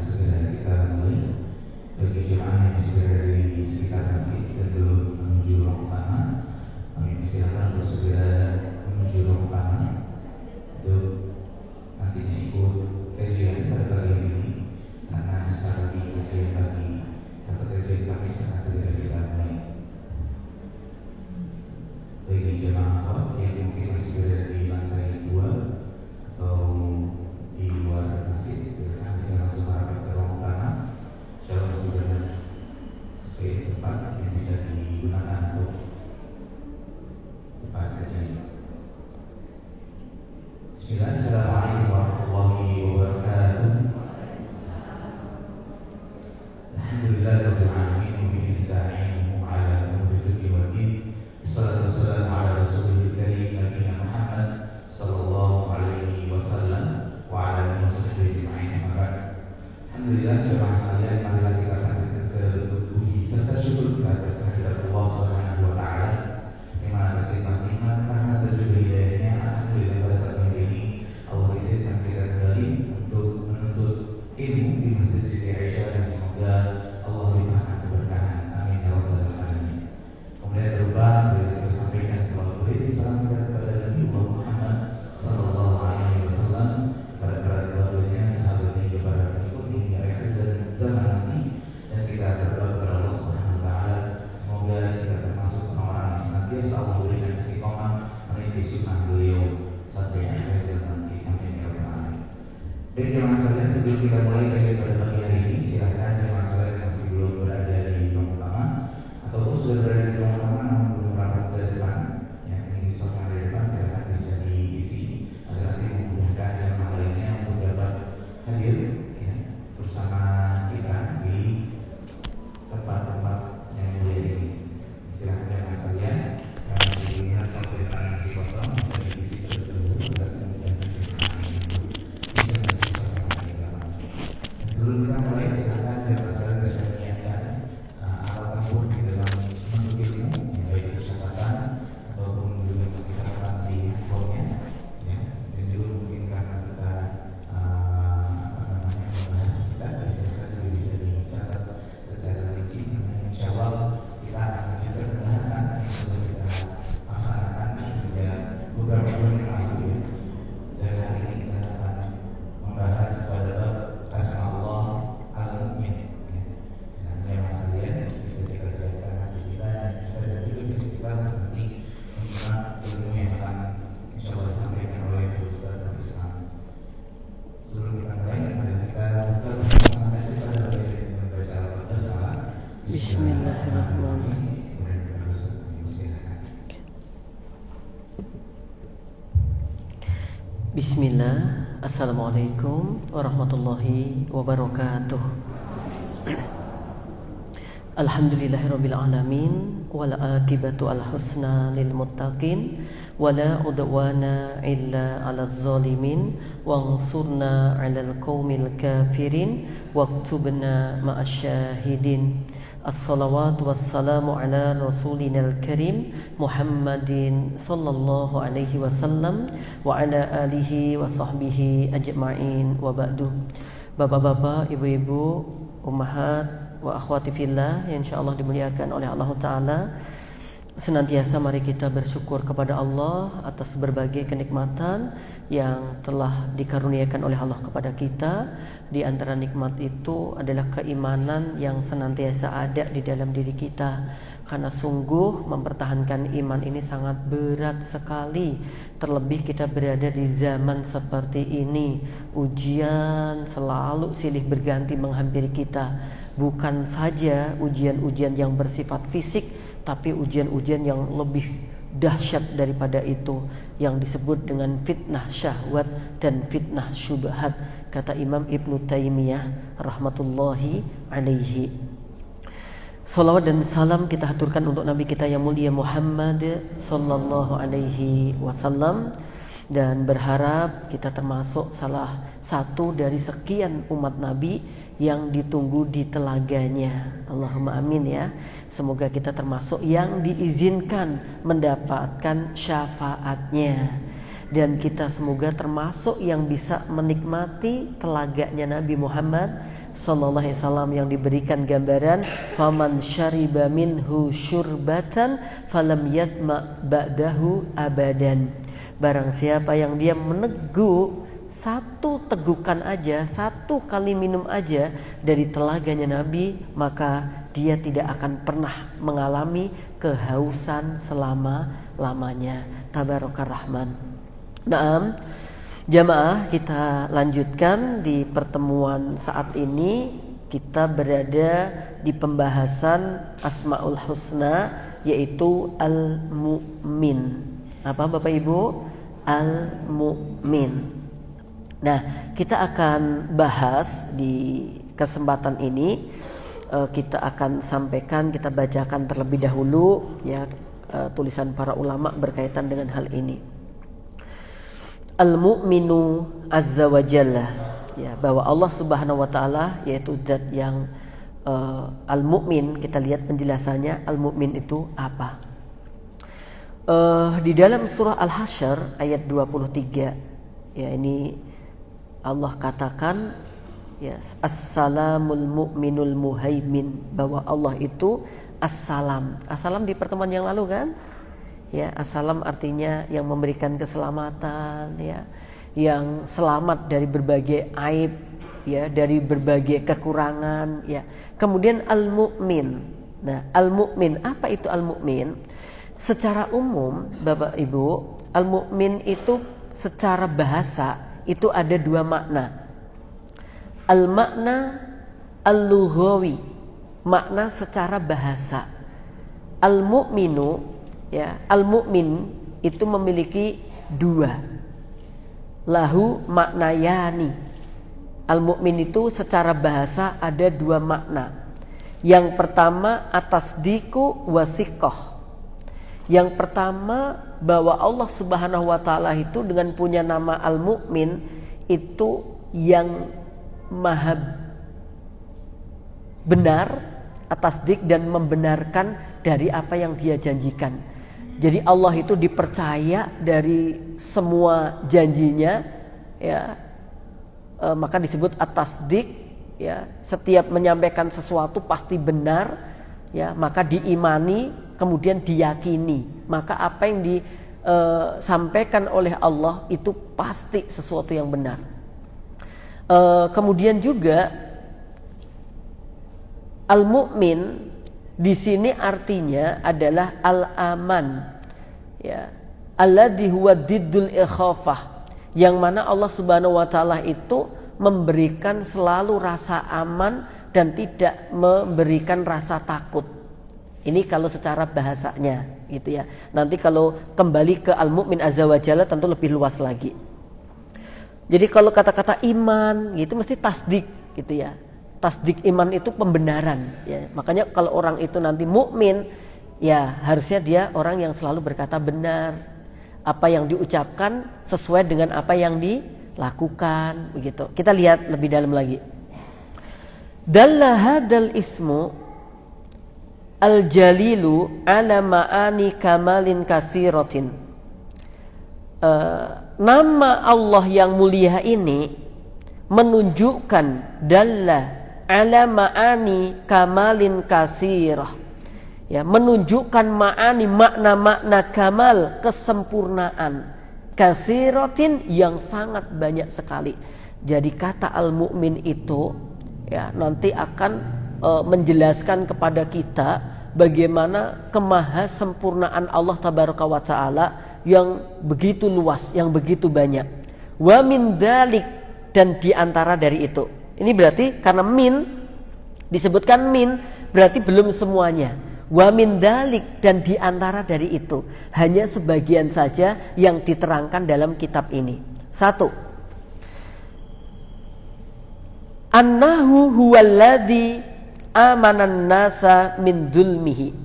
segera kita mulai. Bagi jemaah yang segera dari sekitar masjid dan belum menuju ruang utama, kami persilakan untuk segera menuju ruang utama untuk nantinya ikut kajian pada pagi ini, karena sesaat lagi kajian pagi atau kajian Kamis akan segera kita mulai. Bagi jemaah yang mungkin masih berada di lantai 2 atau di luar masjid, silakan bisa langsung merapat ke ruang utama. Insyaallah sudah ada space tempat yang bisa digunakan untuk tempat kajian. Bismillah, Assalamualaikum warahmatullahi wabarakatuh. Alhamdulillahirabbil alamin wa bihi nasta'inu 'ala umuri dunya waddin. Wassalatu wassalamu 'ala rasulil karim nabiyina Muhammad sallallahu alaihi wasallam wa 'ala alihi washabbihi ajma'in. Alhamdulillah, jemaah sekalian, marilah kita panjatkan seluruh puji serta syukur kita atas kehadirat Allah Subhanahu wa taala yang mana atas nikmat-nikmat, rahmat dan juga hidayahnya. Alhamdulillah pada pagi ini Allah izinkan kita kembali untuk menuntut ilmu di Masjid Siti Aisyah, dan semoga Allah limpahkan keberkahan. Amin ya rabbal alamin. Kemudian terubah kita sampaikan salawat beriring salam kita kepada Nabi Muhammad sallallahu alaihi wasallam, kepada para keluarganya, sahabatnya, kepada pengikutnya hingga akhir zaman nanti. Dan kita berdoa kepada Allah Subhanahu wa taala semoga kita termasuk orang-orang yang senantiasa Allah berikan istiqomah meniti sunnah beliau sampai akhir zaman nanti. Amin ya rabbal alamin. Baik jemaah sekalian, sebelum kita mulai kajian pada pagi hari ini, silakan jemaah sekalian yang masih belum berada di ruang utama ataupun sudah berada di ruang utama namun belum rapat ke depan, yang mengisi suasana di depan, silakan bisa diisi agar nanti memudahkan jemaah lainnya untuk dapat hadir ya, bersama kita di tempat-tempat yang mulia ini. Silakan jemaah sekalian yang masih melihat satu depan yang masih kosong bisa diisi terlebih dahulu agar kemudian bisa sebelum kita mulai, silakan jemaah sekalian bisa menyiapkan alat tempur di dalam menuntut ilmu, baik persyaratan ataupun juga mesti terapkan di handphonenya ya. Dan juga mungkin karena kita membahas kita bisa dicatat secara rinci. Insyaallah kita akan lanjutkan pembahasan yang sudah kita laksanakan sejak beberapa bulan yang lalu ya. Dan hari ini kita akan membahas pada bab asma Allah al-mu'min ya. Sebenarnya mas kalian bisa kita siapkan hati kita, dan juga bisa kita nanti menyimak ilmu yang akan insyaallah disampaikan oleh Ustaz Islam. Sebelum kita mulai, mari kita buka bersama kita pada membaca al-Fatihah. Bismillahirrahmanirrahim. Bismillah. Assalamualaikum warahmatullahi wabarakatuh. Alhamdulillahirabbil alamin wal aqibatu al husna lil muttaqin wala udwana illa 'alal zalimin wansurna 'alal qaumil kafirin waktubna ma'asyahidin. As-salawatu wassalamu ala rasulinal karim Muhammadin sallallahu alaihi wasallam wa ala alihi wa sahbihi ajma'in wa ba'du. Bapak-bapak, ibu-ibu, ummahat wa akhwati fillah yang insyaallah dimuliakan oleh Allah Ta'ala, senantiasa mari kita bersyukur kepada Allah atas berbagai kenikmatan yang telah dikaruniakan oleh Allah kepada kita. Di antara nikmat itu adalah keimanan yang senantiasa ada di dalam diri kita, karena sungguh mempertahankan iman ini sangat berat sekali. Terlebih kita berada di zaman seperti ini, ujian selalu silih berganti menghampiri kita. Bukan saja ujian-ujian yang bersifat fisik, tapi ujian-ujian yang lebih dahsyat daripada itu, yang disebut dengan fitnah syahwat dan fitnah syubhat, kata Imam Ibnu Taimiyah rahmatullahi alaihi. Salawat dan salam kita haturkan untuk Nabi kita yang mulia Muhammad sallallahu alaihi wasallam, dan berharap kita termasuk salah satu dari sekian umat Nabi yang ditunggu di telaganya. Allahumma amin ya. Semoga kita termasuk yang diizinkan mendapatkan syafaatnya, dan kita semoga termasuk yang bisa menikmati telaganya Nabi Muhammad sallallahu alaihi wasallam yang diberikan gambaran faman syariba minhu syurbatan falam yatma ba'dahu abadan. Barang siapa yang dia meneguk satu tegukan aja, satu kali minum aja dari telaganya Nabi, maka dia tidak akan pernah mengalami kehausan selama-lamanya. Tabarakar Rahman. Naam, jamaah, kita lanjutkan di pertemuan saat ini. Kita berada di pembahasan Asmaul Husna, yaitu Al-Mu'min. Apa Bapak Ibu? Al-Mu'min. Nah, kita akan bahas di kesempatan ini, kita akan sampaikan, kita bacakan terlebih dahulu ya tulisan para ulama berkaitan dengan hal ini. Al-Mu'minu Azza wa Jalla, ya, bahwa Allah Subhanahu wa taala yaitu zat yang Al-Mu'min. Kita lihat penjelasannya, Al-Mu'min itu apa? Di dalam surah Al-Hasyr ayat 23, ya, ini Allah katakan, ya, Assalamul Mu'minul Muhaimin, bahwa Allah itu Assalam. Assalam di pertemuan yang lalu kan? Ya, Assalam artinya yang memberikan keselamatan, ya, yang selamat dari berbagai aib, ya, dari berbagai kekurangan, ya. Kemudian Al-Mu'min. Nah, Al-Mu'min, apa itu Al-Mu'min? Secara umum, Bapak Ibu, Al-Mu'min itu secara bahasa itu ada dua makna. Al-makna al-lughawi, makna secara bahasa. Al-mu'minu, ya, al-mu'min itu memiliki dua. Lahu maknayani. Al-mu'min itu secara bahasa ada dua makna. Yang pertama atasdiku wasiqah. Yang pertama, bahwa Allah Subhanahu wa taala itu dengan punya nama Al-Mu'min itu yang maha benar, atasdik, dan membenarkan dari apa yang dia janjikan. Jadi Allah itu dipercaya dari semua janjinya, ya, maka disebut atasdik, ya. Setiap menyampaikan sesuatu pasti benar, ya, maka diimani, kemudian diyakini, maka apa yang disampaikan oleh Allah itu pasti sesuatu yang benar. Kemudian juga Al-Mu'min di sini artinya adalah Al-Aman, ya, alladzi huwa diddul ikhafah, yang mana Allah Subhanahu wa taala itu memberikan selalu rasa aman dan tidak memberikan rasa takut. Ini kalau secara bahasanya gitu ya. Nanti kalau kembali ke Al-Mu'min Azza wa Jalla tentu lebih luas lagi. Jadi kalau kata-kata iman gitu mesti tasdik gitu ya. Tasdik iman itu pembenaran ya. Makanya kalau orang itu nanti mukmin, ya harusnya dia orang yang selalu berkata benar. Apa yang diucapkan sesuai dengan apa yang dilakukan begitu. Kita lihat lebih dalam lagi. Dalla hadal ismu al-jalilu ala ma'ani kamalin katsiratin. Nama Allah yang mulia ini menunjukkan dalla ala ma'ani kamalin katsirah. Ya, menunjukkan ma'ani, makna-makna kamal, kesempurnaan, katsiratin yang sangat banyak sekali. Jadi kata al-mu'min itu ya nanti akan menjelaskan kepada kita bagaimana kemahasempurnaan Allah tabaraka wa taala yang begitu luas, yang begitu banyak. Wa min dalik, dan diantara dari itu. Ini berarti karena min disebutkan min berarti belum semuanya. Wa min dalik, dan diantara dari itu hanya sebagian saja yang diterangkan dalam kitab ini. 1. Annahu huwallazi amanan nasa min dzulmihi,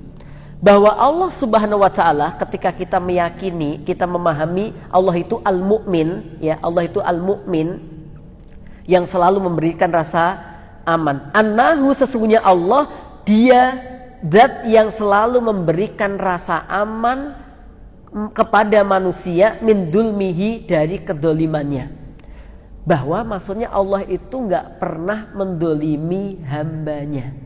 bahwa Allah Subhanahu wa taala ketika kita meyakini, kita memahami Allah itu Al-Mu'min, ya, Allah itu Al-Mu'min yang selalu memberikan rasa aman. Annahu, sesungguhnya Allah dia zat yang selalu memberikan rasa aman kepada manusia min dzulmihi, dari kedolimannya. bahwa maksudnya Allah itu nggak pernah mendolimi hambanya.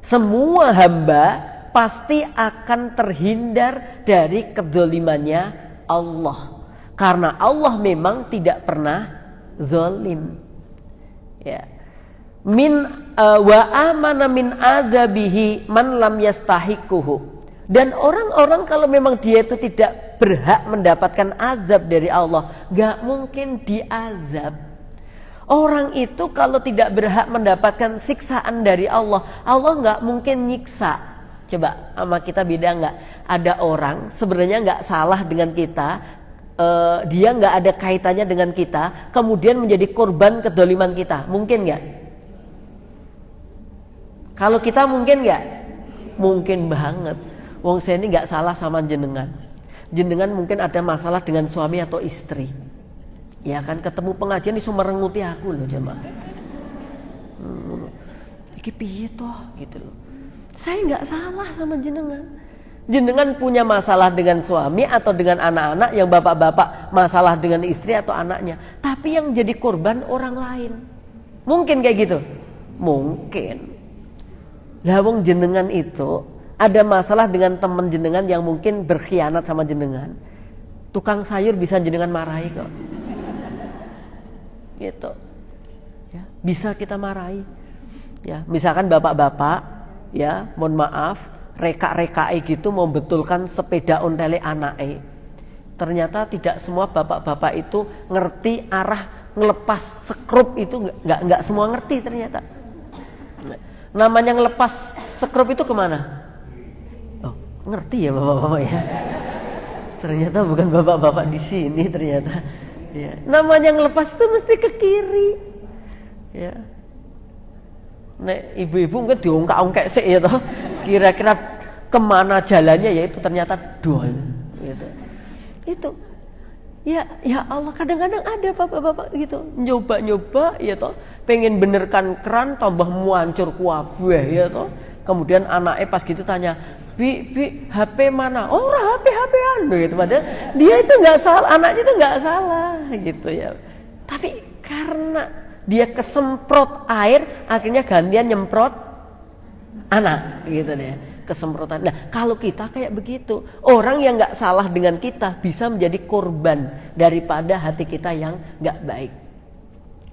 Semua hamba pasti akan terhindar dari kedolimannya Allah, karena Allah memang tidak pernah zalim. Ya. Wa amana min adzabihi man lam yastahiquhu. Dan orang-orang kalau memang dia itu tidak berhak mendapatkan azab dari Allah, gak mungkin diazab. Orang itu kalau tidak berhak mendapatkan siksaan dari Allah, Allah gak mungkin nyiksa. Coba sama kita beda gak? Ada orang sebenarnya gak salah dengan kita, dia gak ada kaitannya dengan kita, kemudian menjadi korban kedoliman kita. Mungkin gak? Kalau kita mungkin gak? Mungkin banget. Wong saya ini gak salah sama jenengan. Jenengan mungkin ada masalah dengan suami atau istri. Ya kan, ketemu pengajian iso merenguti aku loh jemaah. Iki piye toh gitu loh. Saya gak salah sama jenengan. Jenengan punya masalah dengan suami atau dengan anak-anak, yang bapak-bapak masalah dengan istri atau anaknya. Tapi yang jadi korban orang lain. Mungkin kayak gitu? Mungkin. Lah wong jenengan itu ada masalah dengan teman jenengan yang mungkin berkhianat sama jenengan. Tukang sayur bisa jenengan marahi kok. Gitu. Ya, bisa kita marahi. Ya, misalkan bapak-bapak, ya, mohon maaf, reka-rekai gitu mau betulkan sepeda ontele anake. Ternyata tidak semua bapak-bapak itu ngerti arah ngelepas skrup itu, nggak semua ngerti ternyata. Namanya ngelepas skrup itu kemana? Ngerti ya bapak-bapak ya. Ternyata bukan bapak-bapak di sini ternyata. Ya. Namanya ngelepas itu mesti ke kiri. Ya. Nek ibu-ibu mungkin diongkak-ongkak sih ya toh. Kira-kira kemana jalannya, ya itu ternyata dol. Gitu. Itu. Ya Allah, kadang-kadang ada bapak-bapak gitu nyoba-nyoba ya toh, pengen benerkan keran tambah muancur kuabeh ya toh. Kemudian anaknya pas gitu tanya, Bi, HP mana? Oh, HP-HPan gitu. Padahal dia itu nggak salah, anaknya itu nggak salah gitu ya. Tapi karena dia kesemprot air, akhirnya gantian nyemprot anak gitu deh, kesemprotan. Nah, kalau kita kayak begitu, orang yang nggak salah dengan kita bisa menjadi korban daripada hati kita yang nggak baik.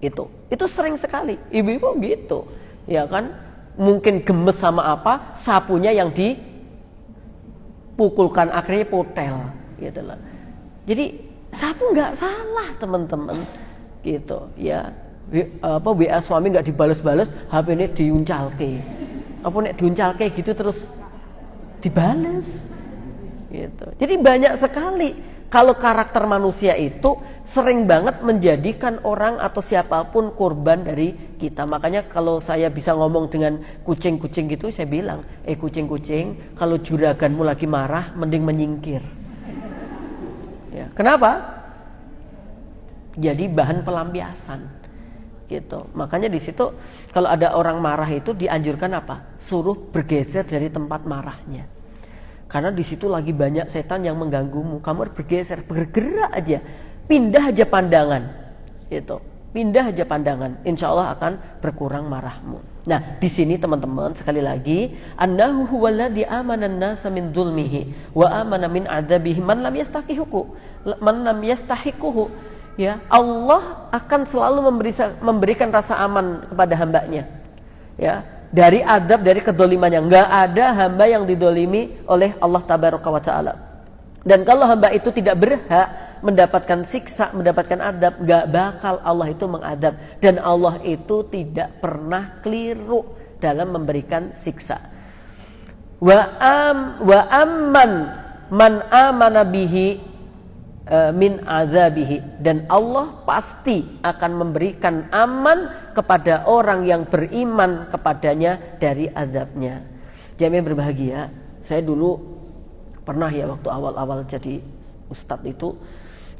Itu sering sekali. Ibu-ibu gitu, ya kan? Mungkin gemes sama apa, sapunya yang dipukulkan, akhirnya potel gitu loh. Jadi sapu nggak salah teman-teman gitu ya. WA suami nggak dibales-bales, HP ini diuncalke. Apa nek diuncalke gitu terus dibales gitu. Jadi banyak sekali kalau karakter manusia itu sering banget menjadikan orang atau siapapun korban dari kita. Makanya kalau saya bisa ngomong dengan kucing-kucing gitu, saya bilang, kucing-kucing, kalau juraganmu lagi marah, mending menyingkir. Ya, kenapa? Jadi bahan pelampiasan, gitu. Makanya di situ kalau ada orang marah itu dianjurkan apa? Suruh bergeser dari tempat marahnya. Karena di situ lagi banyak setan yang mengganggumu. Kamu harus bergeser, bergerak aja, pindah aja pandangan, gitu. Pindah aja pandangan, insya Allah akan berkurang marahmu. Nah, di sini teman-teman sekali lagi, annahu huwaladzi amana an-nasa min dzulmihi wa amana min adzabihi man lam yastahiquhu. Ya, Allah akan selalu memberikan rasa aman kepada hambanya. Ya, dari adab, dari kedolimannya. Enggak ada hamba yang didolimi oleh Allah Tabaraka wa Ta'ala. Dan kalau hamba itu tidak berhak mendapatkan siksa, mendapatkan adab, enggak bakal Allah itu mengadab. Dan Allah itu tidak pernah keliru dalam memberikan siksa. Wa amman man amana bihi min azabihi, dan Allah pasti akan memberikan aman kepada orang yang beriman kepadanya dari azabnya. Jamaah berbahagia, saya dulu pernah ya waktu awal-awal jadi ustadz itu,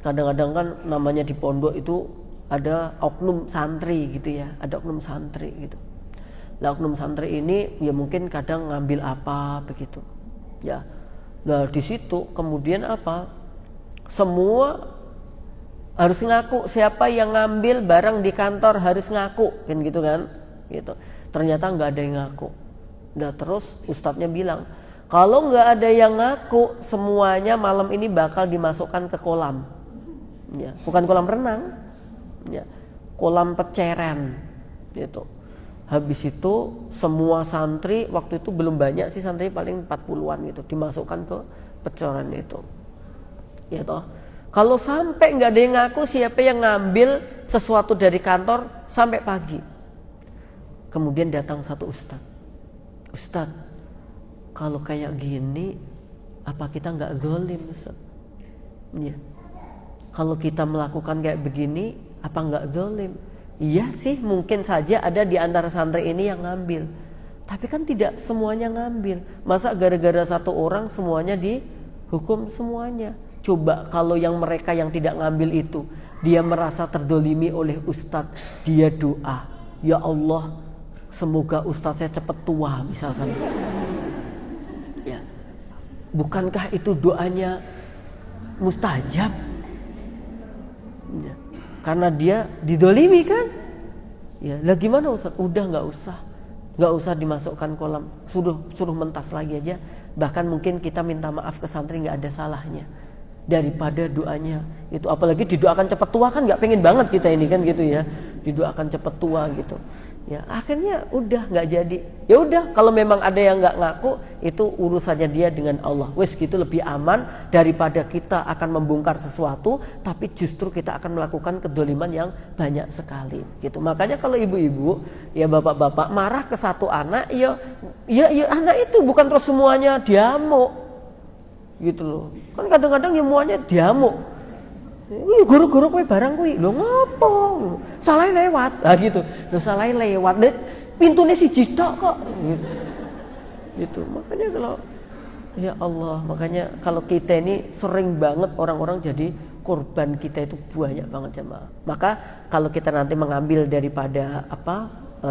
kadang-kadang kan namanya di pondok itu ada oknum santri gitu ya, ada oknum santri gitu. Nah, oknum santri ini ya mungkin kadang ngambil apa begitu ya. Nah, di situ kemudian apa? Semua harus ngaku, siapa yang ngambil barang di kantor harus ngaku, kan gitu kan, gitu. Ternyata nggak ada yang ngaku. Nah terus ustadznya bilang, kalau nggak ada yang ngaku, semuanya malam ini bakal dimasukkan ke kolam, ya, bukan kolam renang, ya, kolam peceren, gitu. Habis itu semua santri, waktu itu belum banyak sih santri, paling 40-an gitu, dimasukkan ke peceren itu, ya toh. Kalau sampai nggak ada yang ngaku, siapa yang ngambil sesuatu dari kantor sampai pagi. Kemudian datang satu ustadz, kalau kayak gini, apa kita nggak zalim, Ustaz? Ya. Kalau kita melakukan kayak begini, apa nggak zalim? Iya sih, mungkin saja ada di antara santri ini yang ngambil. Tapi kan tidak semuanya ngambil. Masa gara-gara satu orang semuanya dihukum semuanya? Coba kalau yang mereka yang tidak ngambil itu, dia merasa terdolimi oleh ustadz, dia doa, ya Allah, semoga ustadz saya cepat tua misalkan. Ya. Bukankah itu doanya mustajab? Ya. Karena dia didolimi kan? Ya, lah gimana Ustaz? Udah nggak usah dimasukkan kolam, suruh mentas lagi aja. Bahkan mungkin kita minta maaf ke santri nggak ada salahnya daripada doanya itu. Apalagi didoakan cepat tua kan nggak pengen banget kita ini kan gitu ya, didoakan cepat tua gitu. Ya akhirnya udah nggak jadi. Ya udah, kalau memang ada yang nggak ngaku, itu urusannya dia dengan Allah. Wes gitu lebih aman daripada kita akan membongkar sesuatu tapi justru kita akan melakukan kedoliman yang banyak sekali gitu. Makanya kalau ibu-ibu ya bapak-bapak marah ke satu anak, ya anak itu bukan terus semuanya diamuk gitu loh. Kan kadang-kadang ya semuanya diamuk. Wih, guru-guru kowe barang kuwi lho ngopo? Salah lewat. Ah gitu. Lho salah lewat. Pintune siji tok kok. Gitu. Makanya kalau ya Allah, makanya kalau kita ini sering banget orang-orang jadi korban kita itu banyak banget jemaah. Maka kalau kita nanti mengambil daripada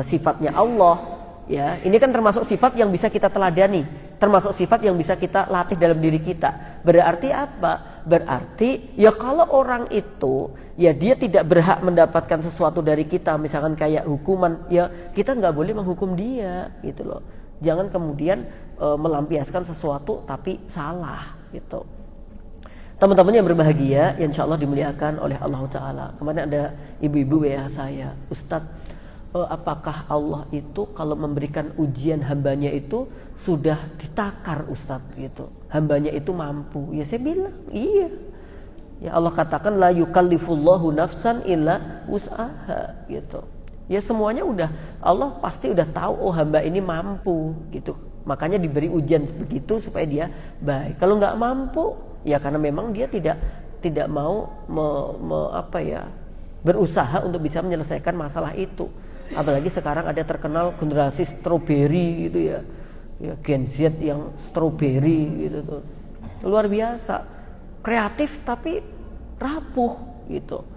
sifatnya Allah, ya, ini kan termasuk sifat yang bisa kita teladani, termasuk sifat yang bisa kita latih dalam diri kita. Berarti apa? Berarti ya kalau orang itu ya dia tidak berhak mendapatkan sesuatu dari kita, misalkan kayak hukuman, ya kita nggak boleh menghukum dia gitu loh. Jangan kemudian melampiaskan sesuatu tapi salah gitu. Teman-teman yang berbahagia, yang insya Allah dimuliakan oleh Allah Ta'ala. Kemarin ada ibu-ibu WA saya, Ustadz, apakah Allah itu kalau memberikan ujian hambanya itu sudah ditakar Ustadz gitu, hambanya itu mampu? Ya saya bilang iya. Ya Allah katakan la yukallifullahu nafsan illa wus'aha gitu. Ya semuanya udah, Allah pasti udah tahu oh hamba ini mampu gitu. Makanya diberi ujian begitu supaya dia baik. Kalau nggak mampu ya karena memang dia tidak mau berusaha untuk bisa menyelesaikan masalah itu. Apalagi sekarang ada terkenal generasi strawberry gitu ya, Gen Z yang strawberry gitu tuh, luar biasa, kreatif tapi rapuh gitu.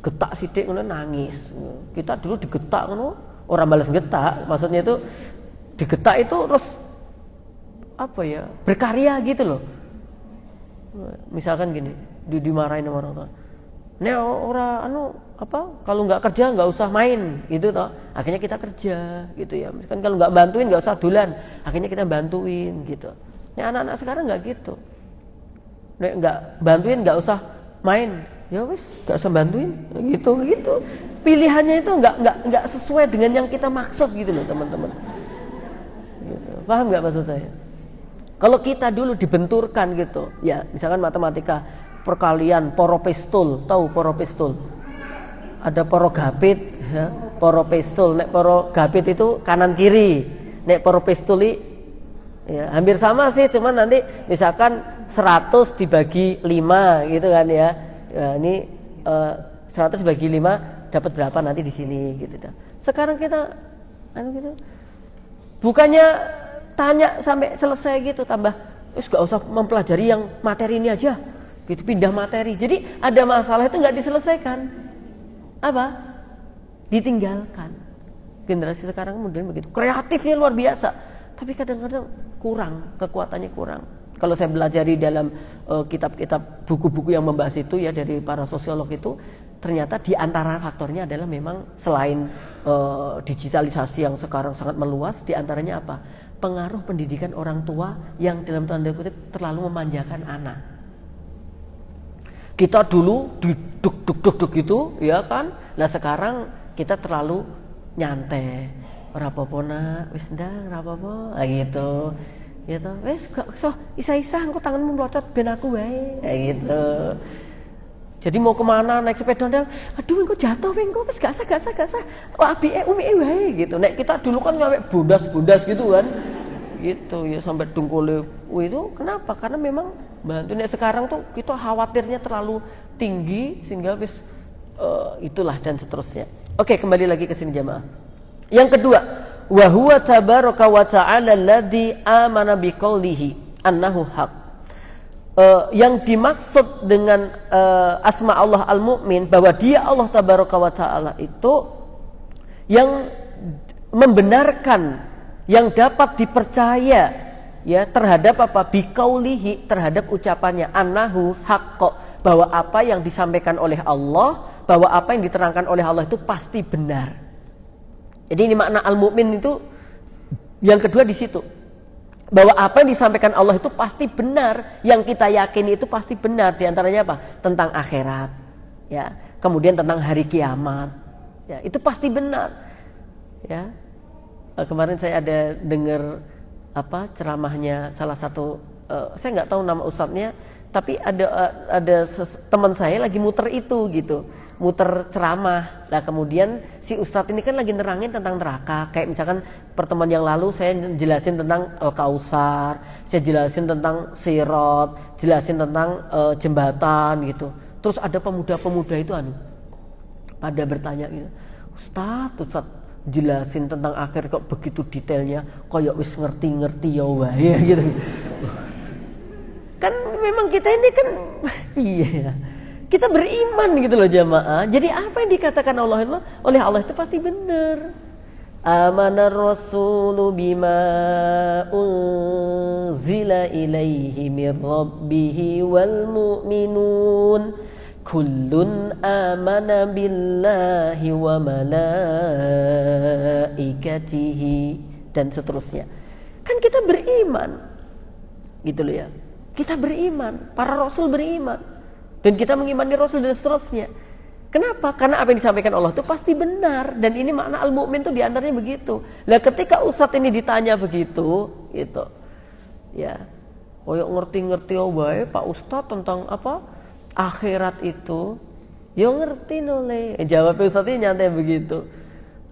Getak sidik ngono nangis. Kita dulu digetak ngono, orang balas getak, maksudnya itu digetak itu terus berkarya gitu loh. Misalkan gini, dimarahin sama orang tua. Nek kalau nggak kerja nggak usah main gitu toh. Akhirnya kita kerja gitu ya. Misalkan kalau nggak bantuin nggak usah dulan, akhirnya kita bantuin gitu. Nek anak-anak sekarang nggak gitu. Nek nggak bantuin nggak usah main, ya wis nggak usah bantuin gitu. Pilihannya itu nggak sesuai dengan yang kita maksud gitu loh teman-teman. Gitu. Paham nggak maksud saya? Kalau kita dulu dibenturkan gitu, ya misalkan matematika perkalian poropestul, tahu poropestul? Ada porogapit, ya, poropestul. Nek porogapit itu kanan kiri, nek poropestul ya hampir sama sih, cuman nanti misalkan 100 dibagi 5 gitu kan ya. Ya ini 100 dibagi 5 dapat berapa nanti di sini gitu. Sekarang kita gitu. Bukannya tanya sampai selesai gitu, tambah gak usah mempelajari yang materi ini aja. Gitu, pindah materi. Jadi ada masalah itu nggak diselesaikan, ditinggalkan. Generasi sekarang kemudian begitu, kreatifnya luar biasa, tapi kadang-kadang kurang, kekuatannya kurang. Kalau saya belajar di dalam kitab-kitab buku-buku yang membahas itu ya dari para sosiolog itu, ternyata di antara faktornya adalah memang selain digitalisasi yang sekarang sangat meluas, di antaranya apa? Pengaruh pendidikan orang tua yang dalam tanda kutip terlalu memanjakan anak. Kita dulu duduk gitu, ya kan? Nah sekarang kita terlalu nyantai. Rapopo nak, wis ndang rapopo, gitu. Gitu. Wis gak iso isa-isa engko tanganmu mlocot ben aku wae. Gitu. Jadi mau kemana naik sepeda ondel, aduh engko jatuh engko wis gak sah. Oh abike umike wae gitu. Nek kita dulu kan sampai bundas gitu kan. Gitu ya sampai dungkule itu kenapa? Karena memang bantu nek sekarang tuh kita khawatirnya terlalu tinggi sehingga wis itulah dan seterusnya. Oke, kembali lagi ke sini jamaah. Yang kedua, wa huwa tabaraka wa ta'ala alladzi amana biqaulihi annahu haq. Yang dimaksud dengan asma Allah al-mu'min bahwa dia Allah tabaraka wa ta'ala itu yang membenarkan, yang dapat dipercaya ya terhadap apa? Biqaulihi, terhadap ucapannya annahu haqq, bahwa apa yang disampaikan oleh Allah, bahwa apa yang diterangkan oleh Allah itu pasti benar. Jadi ini makna al-mu'min itu yang kedua di situ. Bahwa apa yang disampaikan Allah itu pasti benar, yang kita yakini itu pasti benar. Di antaranya apa? Tentang akhirat, ya. Kemudian tentang hari kiamat. Ya, itu pasti benar. Ya. Kemarin saya ada dengar ceramahnya salah satu saya nggak tahu nama ustadznya, tapi ada teman saya lagi muter itu gitu. Muter ceramah. Nah kemudian si ustadz ini kan lagi nerangin tentang neraka. Kayak misalkan pertemuan yang lalu saya jelasin tentang Al-Kausar, saya jelasin tentang Sirat, jelasin tentang jembatan gitu. Terus ada pemuda-pemuda itu pada bertanya gitu, Ustadz jelasin tentang akhir kok begitu detailnya, kayak wis ngerti ya wae gitu. Kan memang kita ini kan iya. Kita beriman gitu loh jamaah. Jadi apa yang dikatakan oleh Allah itu pasti benar. Amanar rasulu bima unzila ilaihi mir rabbihi wal mu'minun kullun amana billahi wa malaikatihi dan seterusnya. Kan kita beriman. Gitu loh ya. Kita beriman, para rasul beriman. Dan kita mengimani Rasul dan seterusnya. Kenapa? Karena apa yang disampaikan Allah itu pasti benar. Dan ini makna al-mu'min itu diantaranya begitu. Lah ketika ustadz ini ditanya begitu, gitu, ya, koyok ngerti-ngerti wae Pak Ustadz tentang apa akhirat itu, ya ngerti noleh. Jawab ustadz ini nyantai begitu.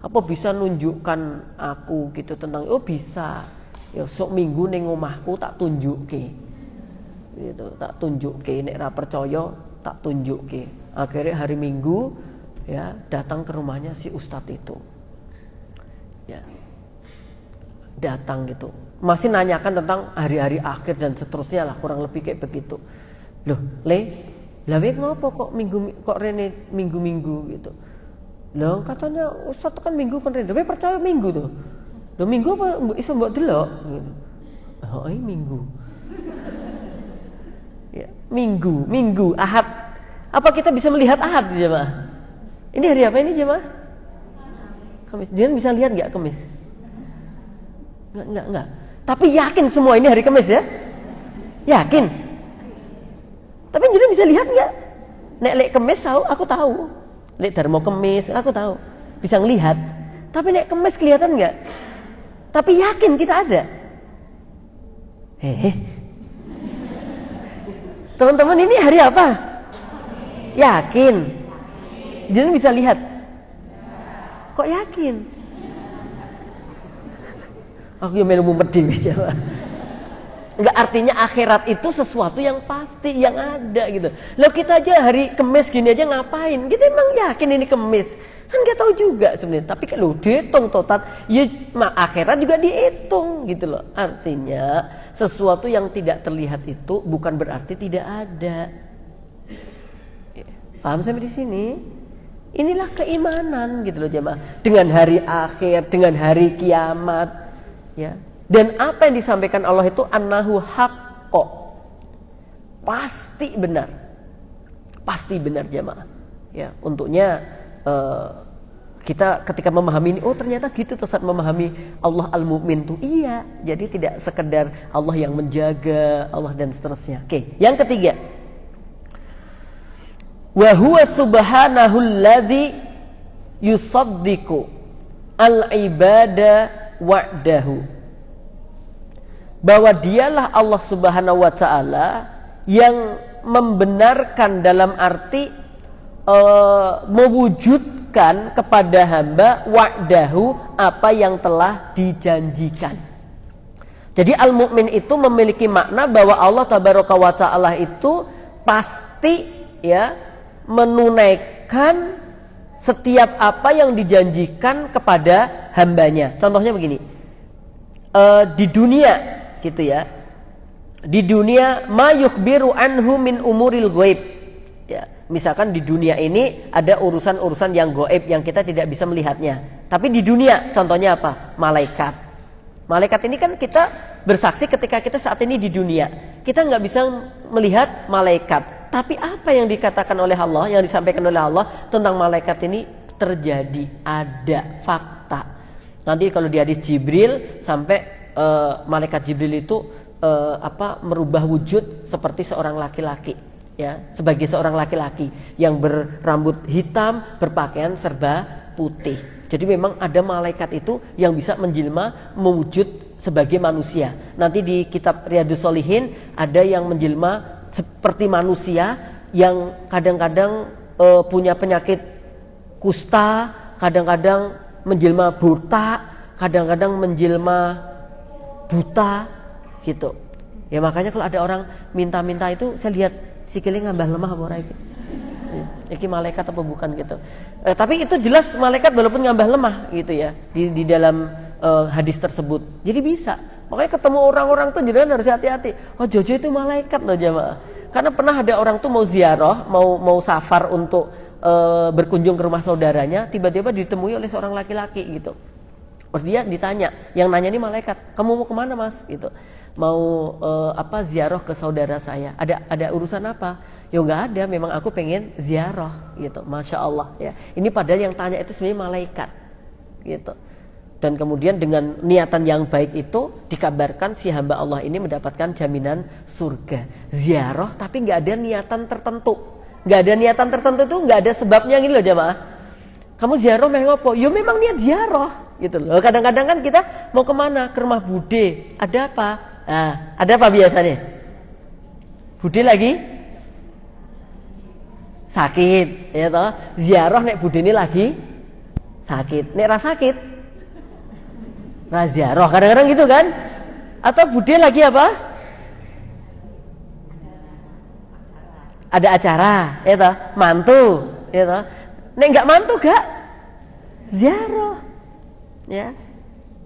Apa bisa nunjukkan aku gitu tentang? Oh bisa. Ya sok minggu ning omahku tak tunjukke. Gitu, tak tunjukke nek ra percaya tak tunjukke. Akhirnya hari Minggu ya datang ke rumahnya si ustadz itu. Ya. Datang gitu. Masih nanyakan tentang hari-hari akhir dan seterusnya lah, kurang lebih kayak begitu. Loh, lah ngopo kok Rene minggu-minggu gitu. Loh katanya ustadz kan minggu kan Rene. Kowe percaya minggu tuh. Loh minggu apa iso mbok delok gitu. Oh, minggu. Ya, minggu, Ahad. Apa kita bisa melihat Ahad jemaah? Ini hari apa ini jemaah? Kamis. Jangan bisa lihat nggak Kamis? Nggak. Tapi yakin semua ini hari Kamis ya? Yakin. Tapi jangan bisa lihat nggak? Nek lek Kamis aku tahu. Lek Darmo Kamis aku tahu. Bisa ngelihat. Tapi nek Kamis kelihatan nggak? Tapi yakin kita ada. Teman-teman ini hari apa? Yakin? Jangan bisa lihat. Kok yakin? Aku yang melu mumet dhewe Jawa. Enggak, artinya akhirat itu sesuatu yang pasti, yang ada gitu. Lah kita aja hari Kamis gini aja ngapain? Kita emang yakin ini Kamis. Kan nggak tahu juga sebenarnya. Tapi kalau dihitung total, ya akhirat juga dihitung gitu loh. Artinya sesuatu yang tidak terlihat itu bukan berarti tidak ada. Paham sampai di sini? Inilah keimanan gitu loh jemaah. Dengan hari akhir, dengan hari kiamat, ya. Dan apa yang disampaikan Allah itu annahu haq, kok. Pasti benar. Pasti benar jamaah. Ya, untuknya kita ketika memahami ini, oh ternyata gitu tuh saat memahami Allah Al-Mu'min tuh. Iya, jadi tidak sekedar Allah yang menjaga, Allah dan seterusnya. Oke, yang ketiga. Wa huwa subhanahu alladzi yusaddiqu al-ibada wa'dahu. Bahwa dialah Allah Subhanahu wa taala yang membenarkan dalam arti mewujudkan kepada hamba wa'dahu, apa yang telah dijanjikan. Jadi al-mu'min itu memiliki makna bahwa Allah tabaraka wa ta'ala itu pasti ya menunaikan setiap apa yang dijanjikan kepada hambanya. Contohnya begini, di dunia gitu ya, di dunia ma yukhbiru anhu min umuril ghaib ya. Misalkan di dunia ini ada urusan-urusan yang gaib yang kita tidak bisa melihatnya. Tapi di dunia contohnya apa? Malaikat. Malaikat ini kan kita bersaksi ketika kita saat ini di dunia. Kita nggak bisa melihat malaikat. Tapi apa yang dikatakan oleh Allah, yang disampaikan oleh Allah tentang malaikat ini terjadi, ada fakta. Nanti kalau di hadis Jibril sampai malaikat Jibril itu merubah wujud seperti seorang laki-laki. Ya, sebagai seorang laki-laki yang berambut hitam, berpakaian serba putih. Jadi memang ada malaikat itu yang bisa menjelma mewujud sebagai manusia. Nanti di kitab Riyadhus Shalihin ada yang menjelma seperti manusia, yang kadang-kadang punya penyakit kusta, kadang-kadang menjelma buta, kadang-kadang menjelma buta gitu. Ya makanya kalau ada orang minta-minta itu saya lihat sikile ngambah lemah apa ora iki. Iki malaikat apa bukan gitu. Tapi itu jelas malaikat walaupun ngambah lemah gitu ya di dalam hadis tersebut. Jadi bisa. Makanya ketemu orang-orang tuh jangan harus hati-hati. Oh Jojo itu malaikat loh jamaah. Karena pernah ada orang tuh mau ziarah, mau safar untuk berkunjung ke rumah saudaranya, tiba-tiba ditemui oleh seorang laki-laki gitu. Terus dia ditanya, yang nanya ini malaikat, kamu mau kemana mas? Gitu. Mau ziarah ke saudara saya. Ada urusan apa? Ya nggak ada, memang aku pengen ziarah gitu. Masya Allah ya. Ini padahal yang tanya itu sebenarnya malaikat gitu. Dan kemudian dengan niatan yang baik itu dikabarkan si hamba Allah ini mendapatkan jaminan surga. Ziarah tapi nggak ada niatan tertentu. Nggak ada niatan tertentu itu nggak ada sebabnya gitu loh jamaah. Kamu ziarah memang apa? Ya memang niat ziarah gitu loh. Kadang-kadang kan kita mau kemana? Ke rumah bude. Ada apa? Nah, ada apa biasanya? Bude lagi sakit, ya toh. Ziarah nek bude ini lagi sakit. Nek ra sakit, ra ziarah. Kadang-kadang gitu kan? Atau bude lagi apa? Ada acara, ya toh. Mantu, ya toh. Nek enggak mantu gak ziarah. Ya.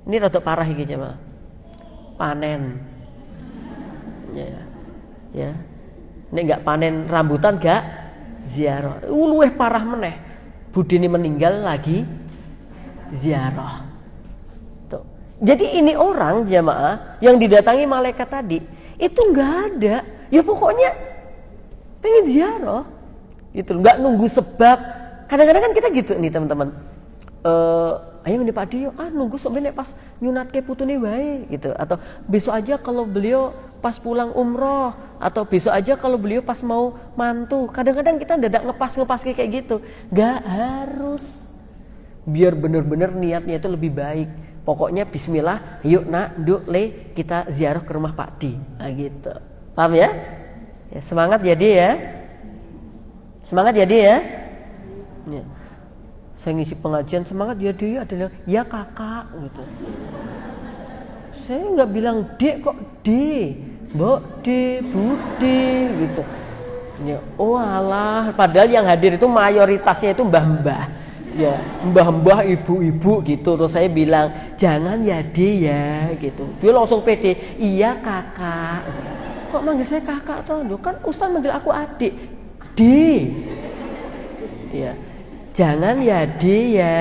Ini rada parah iki jemaah. Panen. Ya. Nek enggak panen rambutan gak ziarah. Luwih parah meneh. Budine meninggal lagi ziarah. Tuh. Jadi ini orang jamaah yang didatangi malaikat tadi itu enggak ada. Ya pokoknya pengen ziarah. Gitu. Enggak nunggu sebab. Kadang-kadang kan kita gitu nih teman-teman. Ayo nih Pak Dio, nunggu sampai pas nyunatke putune wae gitu, atau besok aja kalau beliau pas pulang umroh, atau besok aja kalau beliau pas mau mantu. Kadang-kadang kita dadak ngepas kayak gitu. Gak harus. Biar bener-bener niatnya itu lebih baik. Pokoknya bismillah, yuk nak, nduk le kita ziarah ke rumah Pak Di. Nah gitu. Paham ya? Ya semangat jadi ya. Semangat jadi ya. Ya. Saya ngisi pengajian semangat ya dia adalah ya kakak gitu. Saya nggak bilang dek kok de, mbok de, bude gitu. Ya, oh alah, padahal yang hadir itu mayoritasnya itu mbah-mbah, ya mbah-mbah, ibu-ibu gitu. Terus saya bilang jangan ya de ya gitu. Dia langsung pede, iya kakak. Kok manggil saya kakak toh? Kan Ustaz manggil aku adik, de. Ya. Jangan ya dia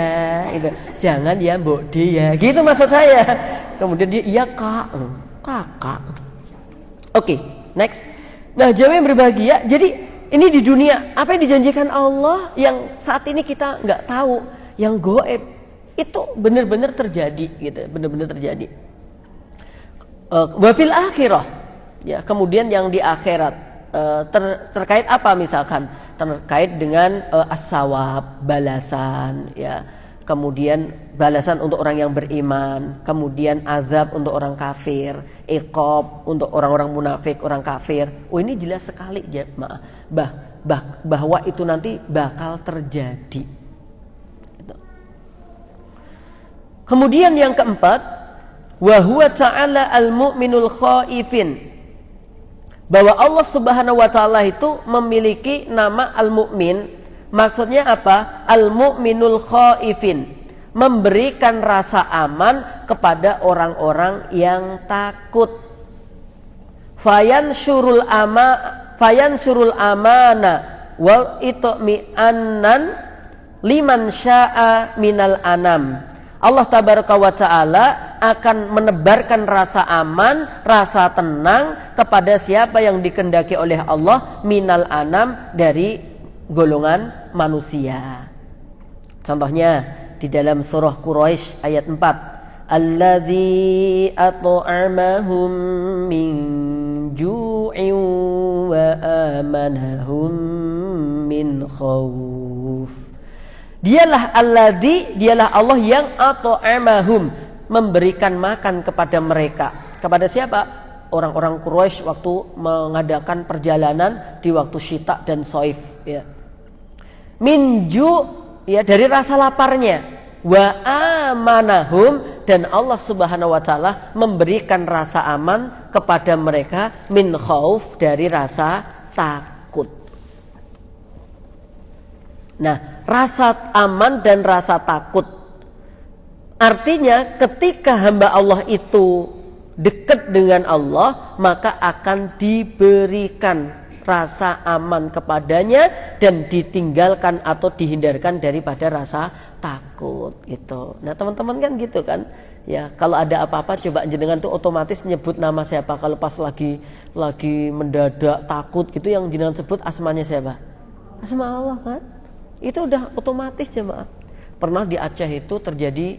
gitu. Jangan ya mbok dia gitu maksud saya. Kemudian dia iya kak, kakak. Oke. Next. Nah, jamaah yang berbahagia, jadi ini di dunia, apa yang dijanjikan Allah yang saat ini kita nggak tahu, yang gaib itu benar-benar terjadi gitu, benar-benar terjadi. Wa fil akhirah, ya, kemudian yang di akhirat terkait apa misalkan? Terkait dengan as-sawab, balasan, ya. Kemudian balasan untuk orang yang beriman, kemudian azab untuk orang kafir, iqab untuk orang-orang munafik, orang kafir. Oh, ini jelas sekali jemaah bahwa itu nanti bakal terjadi. Kemudian yang keempat, wa huwa ta'ala al-mu'minul khaifin. Bahwa Allah Subhanahu wa taala itu memiliki nama al-mu'min. Maksudnya apa? Al-mu'minul khaifin, memberikan rasa aman kepada orang-orang yang takut. Fayansyurul amana wal itmi'annan liman syaa minal anam. Allah tabaraka wa ta'ala akan menebarkan rasa aman, rasa tenang kepada siapa yang dikehendaki oleh Allah minal anam, dari golongan manusia. Contohnya di dalam surah Quraisy ayat 4, alladzi at'amahum min ju'in wa amanahum min khauf. Dialah alladzi, dialah Allah yang at'amahum, memberikan makan kepada mereka. Kepada siapa? Orang-orang Quraisy waktu mengadakan perjalanan di waktu syita dan soif, ya. Minju, ya, dari rasa laparnya. Wa amanahum, dan Allah Subhanahu wa taala memberikan rasa aman kepada mereka min khauf, dari rasa takut. Nah, rasa aman dan rasa takut artinya ketika hamba Allah itu dekat dengan Allah, maka akan diberikan rasa aman kepadanya dan ditinggalkan atau dihindarkan daripada rasa takut gitu. Nah, teman-teman kan gitu kan? Ya, kalau ada apa-apa coba jenengan tuh otomatis nyebut nama siapa. Kalau pas lagi mendadak takut gitu, yang jenengan sebut asmanya siapa? Asma Allah kan? Itu udah otomatis jemaah. Pernah di Aceh itu terjadi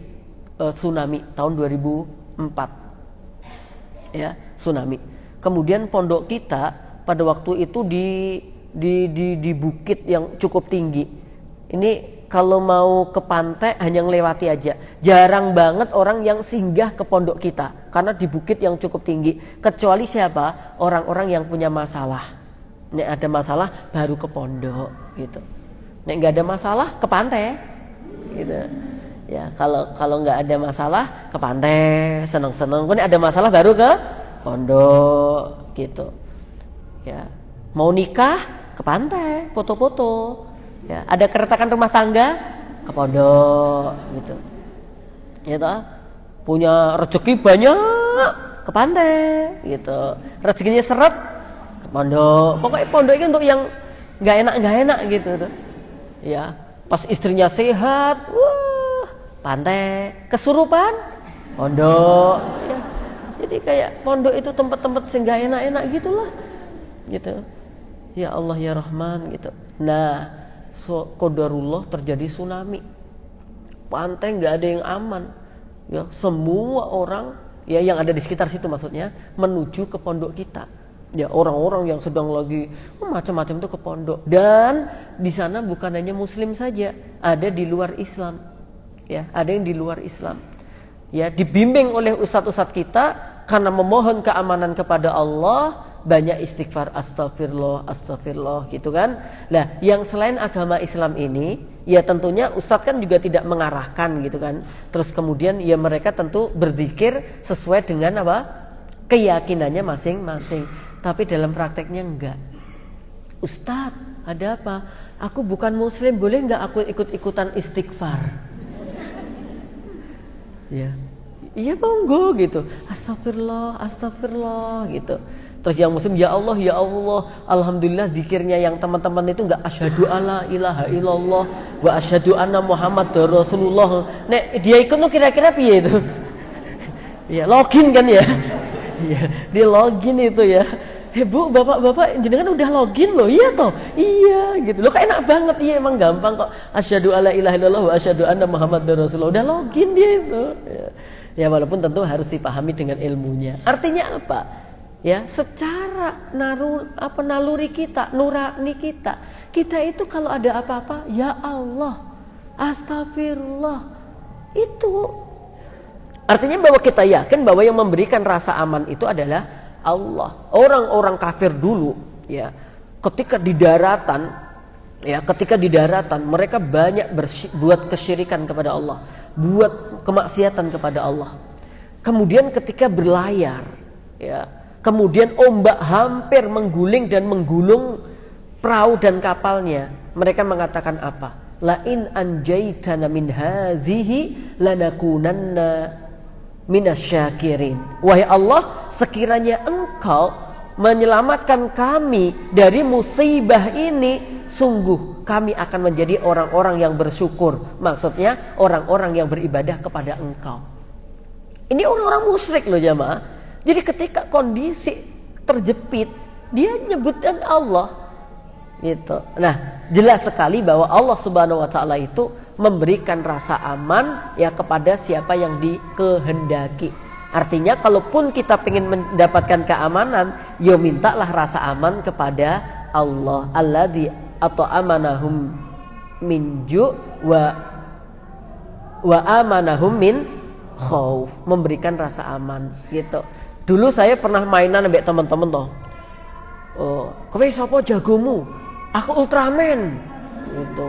tsunami tahun 2004. Ya, tsunami. Kemudian pondok kita pada waktu itu di bukit yang cukup tinggi. Ini kalau mau ke pantai hanya ngelewati aja. Jarang banget orang yang singgah ke pondok kita karena di bukit yang cukup tinggi. Kecuali siapa? Orang-orang yang punya masalah. Nek ada masalah baru ke pondok gitu. Nek nggak ada masalah ke pantai gitu. Ya, kalau nggak ada masalah ke pantai, seneng-seneng. Kalau ada masalah baru ke pondok gitu. Ya, mau nikah ke pantai, foto-foto. Ya, ada keretakan rumah tangga ke pondok gitu. Ya toh, punya rezeki banyak ke pantai gitu. Rezekinya seret ke pondok. Pokoknya pondok itu untuk yang nggak enak gitu tuh. Ya, pas istrinya sehat, wah, pantai. Kesurupan, pondok. Ya, jadi kayak pondok itu tempat-tempat yang nggak enak-enak gitulah. Gitu. Ya Allah ya Rahman gitu. Nah, qadarullah terjadi tsunami. Pantai nggak ada yang aman. Ya, semua orang ya yang ada di sekitar situ maksudnya menuju ke pondok kita. Ya, orang-orang yang sedang lagi macam-macam itu ke pondok. Dan di sana bukan hanya muslim saja, ada di luar Islam. Ya, ada yang di luar Islam. Ya, dibimbing oleh ustadz-ustadz kita karena memohon keamanan kepada Allah. Banyak istighfar astagfirullah gitu kan. Nah, yang selain agama Islam ini, ya tentunya ustadz kan juga tidak mengarahkan gitu kan. Terus kemudian ya mereka tentu berzikir sesuai dengan apa? Keyakinannya masing-masing. Tapi dalam prakteknya enggak. Ustadz, ada apa? Aku bukan muslim, boleh enggak aku ikut-ikutan istighfar? Ya. Iya monggo gitu. Astagfirullah gitu. Terus yang muslim, ya Allah, alhamdulillah zikirnya yang teman-teman itu enggak asyhadu alla ilaha illallah wa asyhadu anna muhammadar rasulullah. Nek dia ikut tuh kira-kira piye itu? Ya, login kan ya? Ya, dia login itu ya. Bu, bapak-bapak jenengan udah login loh, iya toh? Iya gitu loh, enak banget, iya emang gampang kok. Asyhadu alla ilaha illallah wa asyhadu anna muhammadar rasulullah, udah login dia itu. Ya walaupun tentu harus dipahami dengan ilmunya. Artinya apa? Ya, secara naluri kita, nurani kita itu kalau ada apa-apa, ya Allah, astagfirullah, itu artinya bahwa kita yakin bahwa yang memberikan rasa aman itu adalah Allah. Orang-orang kafir dulu ya, ketika di daratan mereka banyak buat kesyirikan kepada Allah, buat kemaksiatan kepada Allah. Kemudian ketika berlayar ya, kemudian ombak hampir mengguling dan menggulung perahu dan kapalnya, mereka mengatakan apa? La in anjaitana min hazihi lanakunanna minasyakirin. Wahai Allah, sekiranya Engkau menyelamatkan kami dari musibah ini, sungguh kami akan menjadi orang-orang yang bersyukur. Maksudnya orang-orang yang beribadah kepada Engkau. Ini orang-orang musyrik loh jamaah. Jadi ketika kondisi terjepit, dia nyebutkan Allah gitu. Nah, jelas sekali bahwa Allah Subhanahu wa taala itu memberikan rasa aman ya kepada siapa yang dikehendaki. Artinya kalaupun kita ingin mendapatkan keamanan, ya mintalah rasa aman kepada Allah. Alladzi at'amanahum min ju' wa amanahum min khauf, memberikan rasa aman gitu. Dulu saya pernah mainan sama teman-teman toh. Oh, kowe sapa jagomu? Aku Ultraman gitu.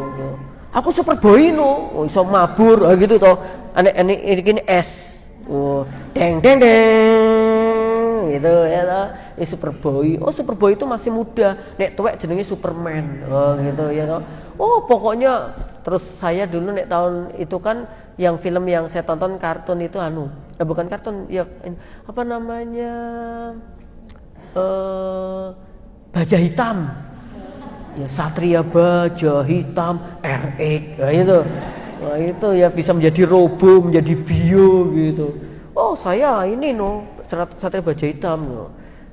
Aku Superboy no, iso mabur gitu toh. Ini es. Oh, deng deng deng gitu ya toh. Ini Superboy. Oh, Superboy itu masih muda. Nek tuwek jenenge Superman. Oh, gitu ya toh. Oh, pokoknya terus saya dulu nek tahun itu kan yang film yang saya tonton kartun itu bukan kartun ya, apa namanya? Baja Hitam. Ya, Satria Baja Hitam RX ya itu. Nah, itu ya bisa menjadi robo, menjadi bio gitu. Oh, saya ini Satria Baja Hitam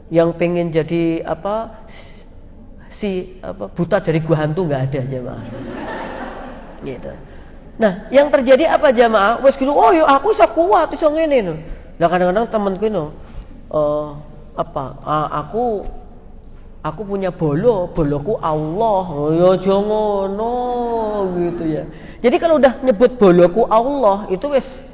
yang pengen jadi buta dari gua hantu nggak ada jamaah. Gitu. Nah, yang terjadi apa jamaah? Wes gitu, oh ya aku iso kuat iso ngene no. Lah kadang-kadang temanku aku punya boloku Allah. Oh ya jangan gitu ya. Jadi kalau udah nyebut boloku Allah itu wes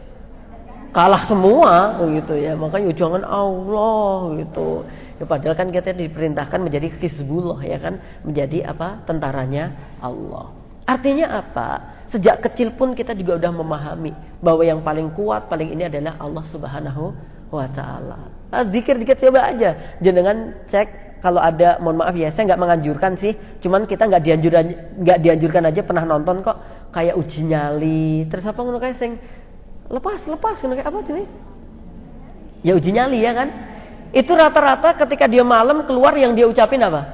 kalah semua gitu ya. Makanya jangan Allah gitu. Ya padahal kan kita diperintahkan menjadi Hizbullah ya kan, menjadi tentaranya Allah. Artinya apa? Sejak kecil pun kita juga udah memahami bahwa yang paling kuat paling ini adalah Allah Subhanahu wa taala. Zikir dikit coba aja. Jenengan cek. Kalau ada, mohon maaf ya, saya nggak menganjurkan sih, cuman kita nggak dianjurkan aja pernah nonton kok kayak uji nyali, terus apa ngono kayak sing lepas ngono kayak apa sih? Ya uji nyali ya kan? Itu rata-rata ketika dia malam keluar yang dia ucapin apa?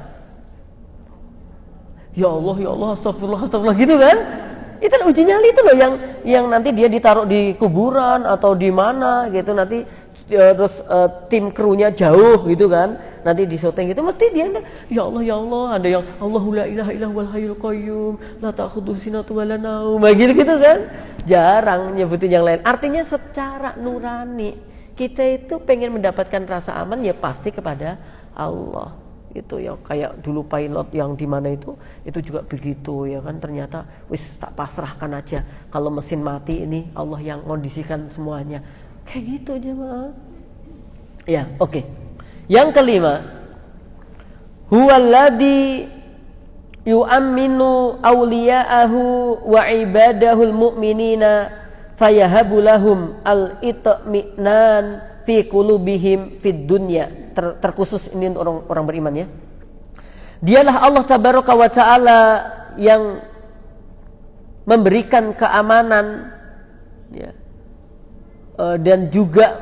Ya Allah, astagfirullah gitu kan? Itu uji nyali itu loh yang nanti dia ditaruh di kuburan atau di mana gitu nanti. Terus tim krunya jauh gitu kan, nanti di syuting gitu mesti dia ya Allah ada yang Allahu la ilaha illa huwal hayyul qayyum la ta'khudhuhu sinatun wa la naum gitu kan, jarang nyebutin yang lain. Artinya secara nurani kita itu pengen mendapatkan rasa aman ya pasti kepada Allah itu ya. Kayak dulu pilot yang di mana itu juga begitu ya kan, ternyata wis tak pasrahkan aja, kalau mesin mati ini Allah yang kondisikan semuanya. Kayak gitu aja mah. Ya, oke. Yang kelima, huwallazi yu'amminu awliya'ahu wa ibadahul mu'minina fayahabu lahum al-itminan fi qulubihim fid dunya. Terkhusus ini untuk orang beriman ya. Dialah Allah tabaraka wa taala yang memberikan keamanan ya. Dan juga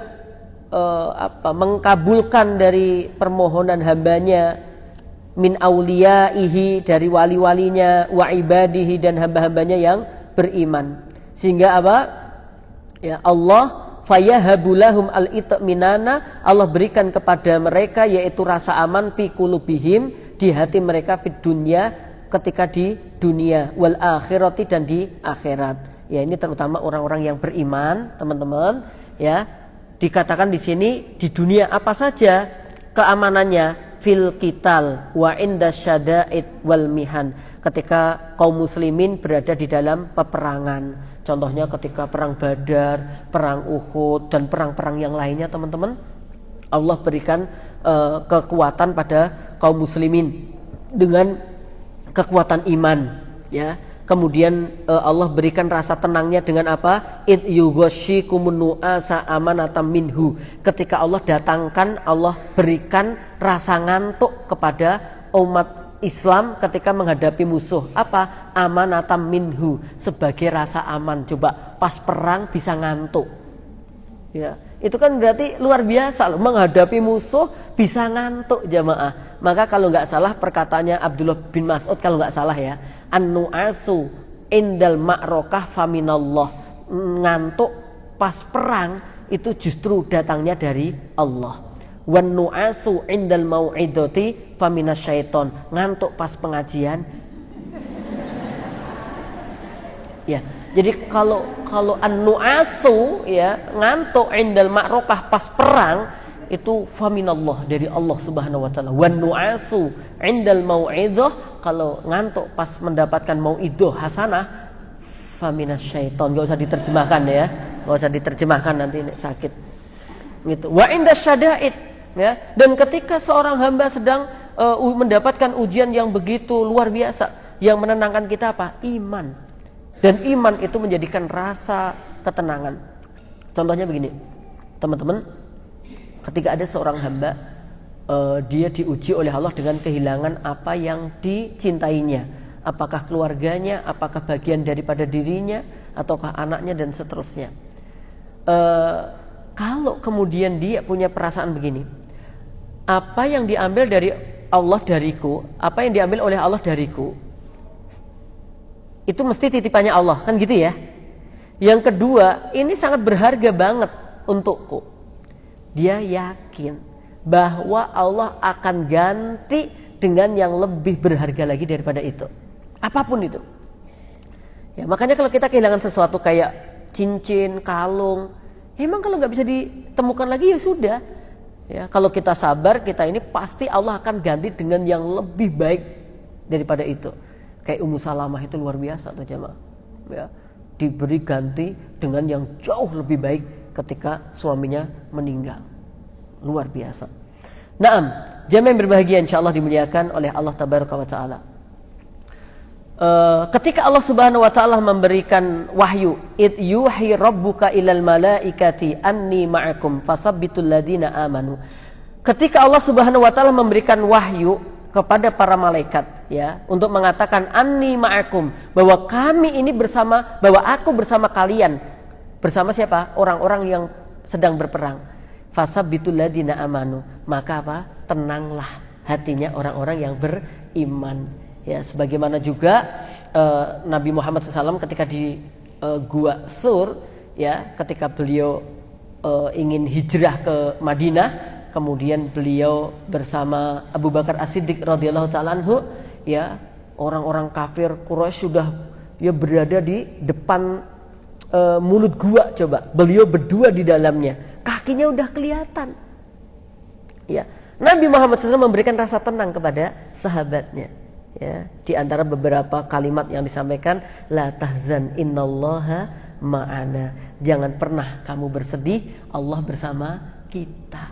mengkabulkan dari permohonan hambanya min auliyaihi, dari wali-walinya, wa ibadihi, dan hamba-hambanya yang beriman. Sehingga ya Allah fayahabulahum al-itminana, Allah berikan kepada mereka yaitu rasa aman fi qulubihim, di hati mereka di dunia, ketika di dunia, wal akhirati, dan di akhirat. Ya, ini terutama orang-orang yang beriman, teman-teman, ya. Dikatakan di sini di dunia apa saja keamanannya, fil qital wa inda syada'id wal mihan, ketika kaum muslimin berada di dalam peperangan. Contohnya ketika perang Badar, perang Uhud, dan perang-perang yang lainnya, teman-teman, Allah berikan kekuatan pada kaum muslimin dengan kekuatan iman, ya. Kemudian Allah berikan rasa tenangnya dengan apa? Id yughashikumun nu'asa amanatam minhu, ketika Allah datangkan, Allah berikan rasa ngantuk kepada umat Islam ketika menghadapi musuh. Apa? Amanatam minhu, sebagai rasa aman. Coba pas perang bisa ngantuk, ya, itu kan berarti luar biasa loh, menghadapi musuh bisa ngantuk, jamaah. Maka kalau nggak salah perkataannya Abdullah bin Mas'ud, kalau nggak salah ya, an-nu'asu indal ma'rokah faminallah, ngantuk pas perang itu justru datangnya dari Allah. Wan nu'asu indal mau'idati faminasyaiton, ngantuk pas pengajian. Ya, jadi kalau an-nu'asu, ya, ngantuk indal ma'rokah pas perang, itu faminallah, dari Allah Subhanahu wa taala. Wan nu'asu indal mau'idah, kalau ngantuk pas mendapatkan mau'idah hasanah, faminasyaiton. Enggak usah diterjemahkan ya. Enggak usah diterjemahkan, nanti sakit. Gitu. Wa inda syada'id, ya. Dan ketika seorang hamba sedang mendapatkan ujian yang begitu luar biasa, yang menenangkan kita apa? Iman. Dan iman itu menjadikan rasa ketenangan. Contohnya begini, teman-teman, ketika ada seorang hamba, dia diuji oleh Allah dengan kehilangan apa yang dicintainya, apakah keluarganya, apakah bagian daripada dirinya, ataukah anaknya, dan seterusnya. Kalau kemudian dia punya perasaan begini, apa yang diambil dari Allah dariku, apa yang diambil oleh Allah dariku, itu mesti titipannya Allah, kan gitu ya. Yang kedua, ini sangat berharga banget untukku. Dia yakin bahwa Allah akan ganti dengan yang lebih berharga lagi daripada itu, apapun itu. Ya, makanya kalau kita kehilangan sesuatu kayak cincin, kalung, emang kalau nggak bisa ditemukan lagi ya sudah. Ya, kalau kita sabar, kita ini pasti Allah akan ganti dengan yang lebih baik daripada itu. Kayak Ummu Salamah itu luar biasa tuh, jamaah. Ya, diberi ganti dengan yang jauh lebih baik ketika suaminya meninggal. Luar biasa. Naam, jamaah yang berbahagia, insyaallah dimuliakan oleh Allah tabaraka wa taala. Ketika Allah Subhanahu wa taala memberikan wahyu, id yuhi rabbuka ilal malaikati anni ma'akum fasabbitul ladina amanu. Ketika Allah Subhanahu wa taala memberikan wahyu kepada para malaikat, ya, untuk mengatakan anni ma'akum, bahwa kami ini bersama, bahwa aku bersama kalian. Bersama siapa? Orang-orang yang sedang berperang. Fasabbitul ladina amanu, maka apa? Tenanglah hatinya orang-orang yang beriman. Ya, sebagaimana juga Nabi Muhammad SAW ketika di Gua Thur, ya, ketika beliau ingin hijrah ke Madinah, kemudian beliau bersama Abu Bakar As-Siddiq radhiyallahu ta'ala anhu, ya, orang-orang kafir Quraisy sudah, ya, berada di depan mulut gua. Coba, beliau berdua di dalamnya, kakinya udah kelihatan. Ya, Nabi Muhammad SAW memberikan rasa tenang kepada sahabatnya. Ya, di antara beberapa kalimat yang disampaikan, la tahzan innallaha ma'ana. Jangan pernah kamu bersedih, Allah bersama kita.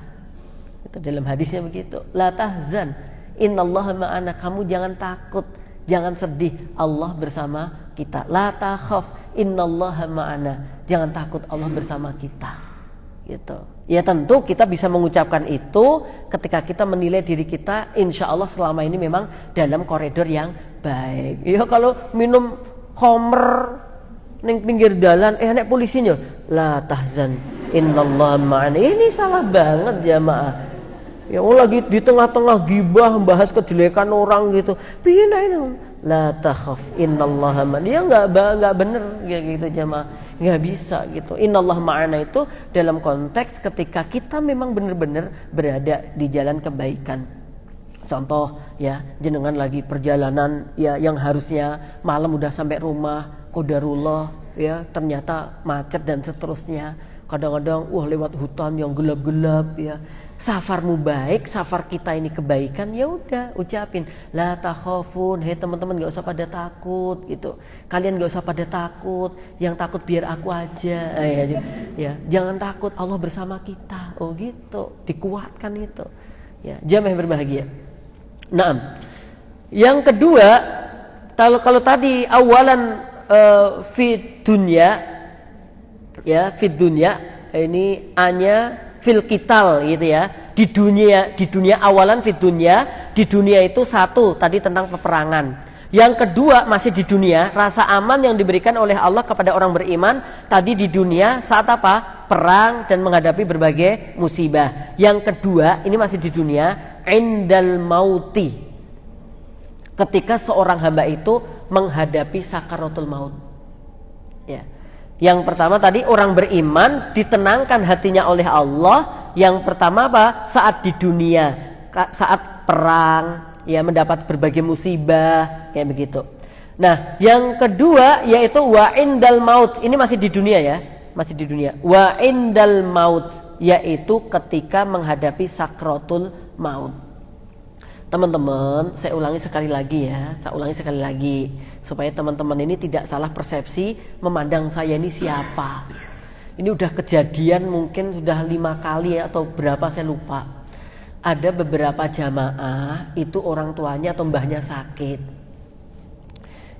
Itu dalam hadisnya begitu. La tahzan innallaha ma'ana. Kamu jangan takut, jangan sedih, Allah bersama kita. La takhaf innallaha ma'ana. Jangan takut, Allah bersama kita. Gitu. Ya, tentu kita bisa mengucapkan itu ketika kita menilai diri kita, insya Allah selama ini memang dalam koridor yang baik. Ya, kalau minum khamr ning pinggir jalan, nek polisinya, la tahzan innallaha ma'ana. Ini salah banget, jamaah. Ya, lagi di tengah-tengah gibah membahas kejelekan orang gitu. Piye ini? La takhaf innallaha ma'ana. Dia enggak bener kayak gitu, jamaah. nggak bisa gitu. Innallah ma'ana itu dalam konteks ketika kita memang benar-benar berada di jalan kebaikan. Contoh ya, jenengan lagi perjalanan ya yang harusnya malam udah sampai rumah, qadarullah ya ternyata macet dan seterusnya. Kadang-kadang lewat hutan yang gelap-gelap ya. Safarmu baik, safar kita ini kebaikan, ya udah ucapin la takhafun, hei teman-teman nggak usah pada takut gitu. Kalian nggak usah pada takut, yang takut biar aku aja. Ya, jangan takut, Allah bersama kita. Oh gitu, dikuatkan itu. Ya, jamaah yang berbahagia. Nah, yang kedua, kalau tadi awalan fit dunya, ya fit dunya ini hanya fil qital gitu ya. Di dunia awalan fit dunya, di dunia itu satu tadi tentang peperangan. Yang kedua masih di dunia, rasa aman yang diberikan oleh Allah kepada orang beriman tadi di dunia saat apa? Perang dan menghadapi berbagai musibah. Yang kedua, ini masih di dunia, indal mauti. Ketika seorang hamba itu menghadapi sakaratul maut. Ya. Yang pertama tadi orang beriman ditenangkan hatinya oleh Allah. Yang pertama apa? Saat di dunia, saat perang, ya mendapat berbagai musibah kayak begitu. Nah, yang kedua yaitu wa indal maut. Ini masih di dunia ya, masih di dunia. Wa indal maut yaitu ketika menghadapi sakratul maut. Teman-teman, saya ulangi sekali lagi ya, supaya teman-teman ini tidak salah persepsi memandang saya ini siapa. Ini udah kejadian mungkin sudah 5 kali ya, atau berapa saya lupa. Ada beberapa jamaah itu orang tuanya atau mbahnya sakit.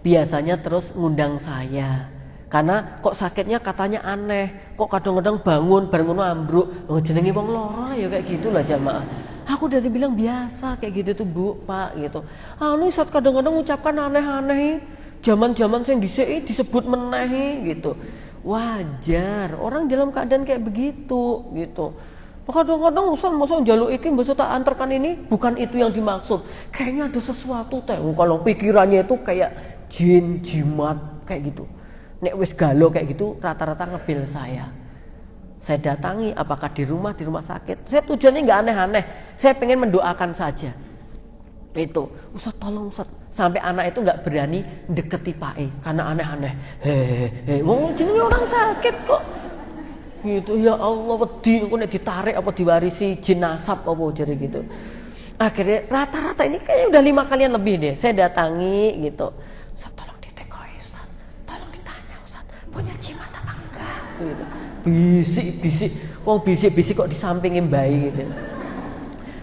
Biasanya terus ngundang saya. Karena kok sakitnya katanya aneh, kok kadang-kadang bangun ambruk, jenenge wong lara ya kayak gitulah jamaah. Aku dari bilang biasa kayak gitu tuh Bu, Pak gitu. Saat kadang-kadang ucapkan aneh-aneh, zaman-zaman sing dhisik disebut meneh gitu. Wajar, orang dalam keadaan kayak begitu gitu. Kadang-kadang Ustaz njaluk iki mbok tak antarkan ini, bukan itu yang dimaksud. Kayaknya ada sesuatu teh. Kalau pikirannya itu kayak jin, jimat kayak gitu. Nek wis galau kayak gitu rata-rata ngebil saya. Saya datangi apakah di rumah sakit. Saya tujuannya nggak aneh-aneh. Saya pengen mendoakan saja. Itu, Ustaz tolong Ustaz. Sampai anak itu nggak berani deketi Pak karena aneh-aneh. Wong jenenge orang sakit kok. Gitu ya Allah wedi kok nek ditarik apa diwarisi jin nasab apa jare gitu. Akhirnya rata-rata ini kayaknya udah 5 kalian lebih deh. Saya datangi gitu. Ustaz tolong ditekoi Ustaz. Tolong ditanya Ustaz, punya jimat apa enggak? Gitu. Bisik-bisik. Wong bisik-bisik kok disampingin bayi gitu.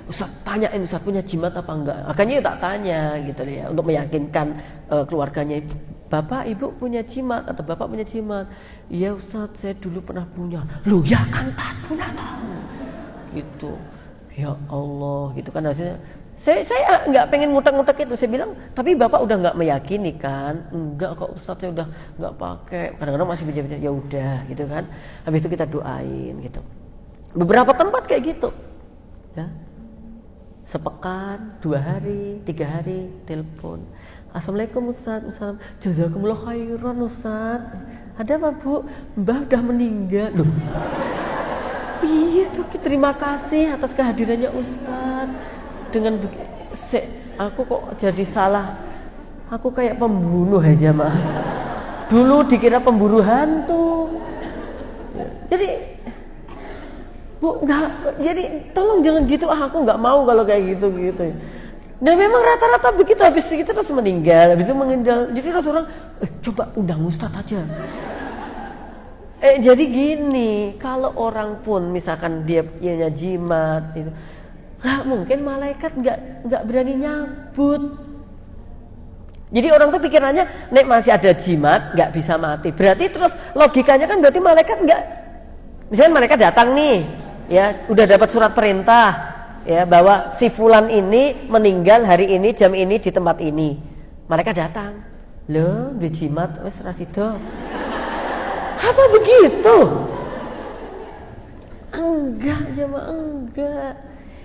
Ustaz tanyain Ustaz punya jimat apa enggak? Akhirnya tak tanya gitu ya untuk meyakinkan keluarganya. Bapak ibu punya jimat atau bapak punya jimat? Iya Ustaz saya dulu pernah punya. Loh ya kan tak punya tahu. Gitu. Ya Allah gitu kan hasilnya. Saya nggak pengen ngutak-ngutak itu. Saya bilang tapi bapak udah nggak meyakini kan? Enggak kok Ustaz saya udah nggak pakai. Kadang-kadang masih bicara ya udah gitu kan. Habis itu kita doain gitu. Beberapa tempat kayak gitu. Ya. Sepekan, 2 hari, 3 hari, telepon. Assalamualaikum Ustaz, jazakumullah khairan Ustaz. Ada apa Bu? Mbah udah meninggal. Loh. Itu terima kasih atas kehadirannya Ustaz. Dengan aku kok jadi salah. Aku kayak pembunuh ya jamaah. Dulu dikira pemburu hantu. Jadi Bu, enggak, jadi tolong jangan gitu. Aku enggak mau kalau kayak gitu. Dan memang rata-rata begitu habis kita terus meninggal, habis itu meninggal. Jadi terus orang coba undang Ustaz aja. Jadi gini, kalau orang pun misalkan dia punya jimat itu, nggak mungkin malaikat nggak berani nyabut. Jadi orang tuh pikirannya, nek masih ada jimat nggak bisa mati. Berarti terus logikanya kan berarti malaikat nggak. Misalnya malaikat datang nih, ya udah dapat surat perintah, ya bahwa si fulan ini meninggal hari ini jam ini di tempat ini. Malaikat datang, loh di jimat, wes rasido. Apa begitu? Enggak jemaah, enggak.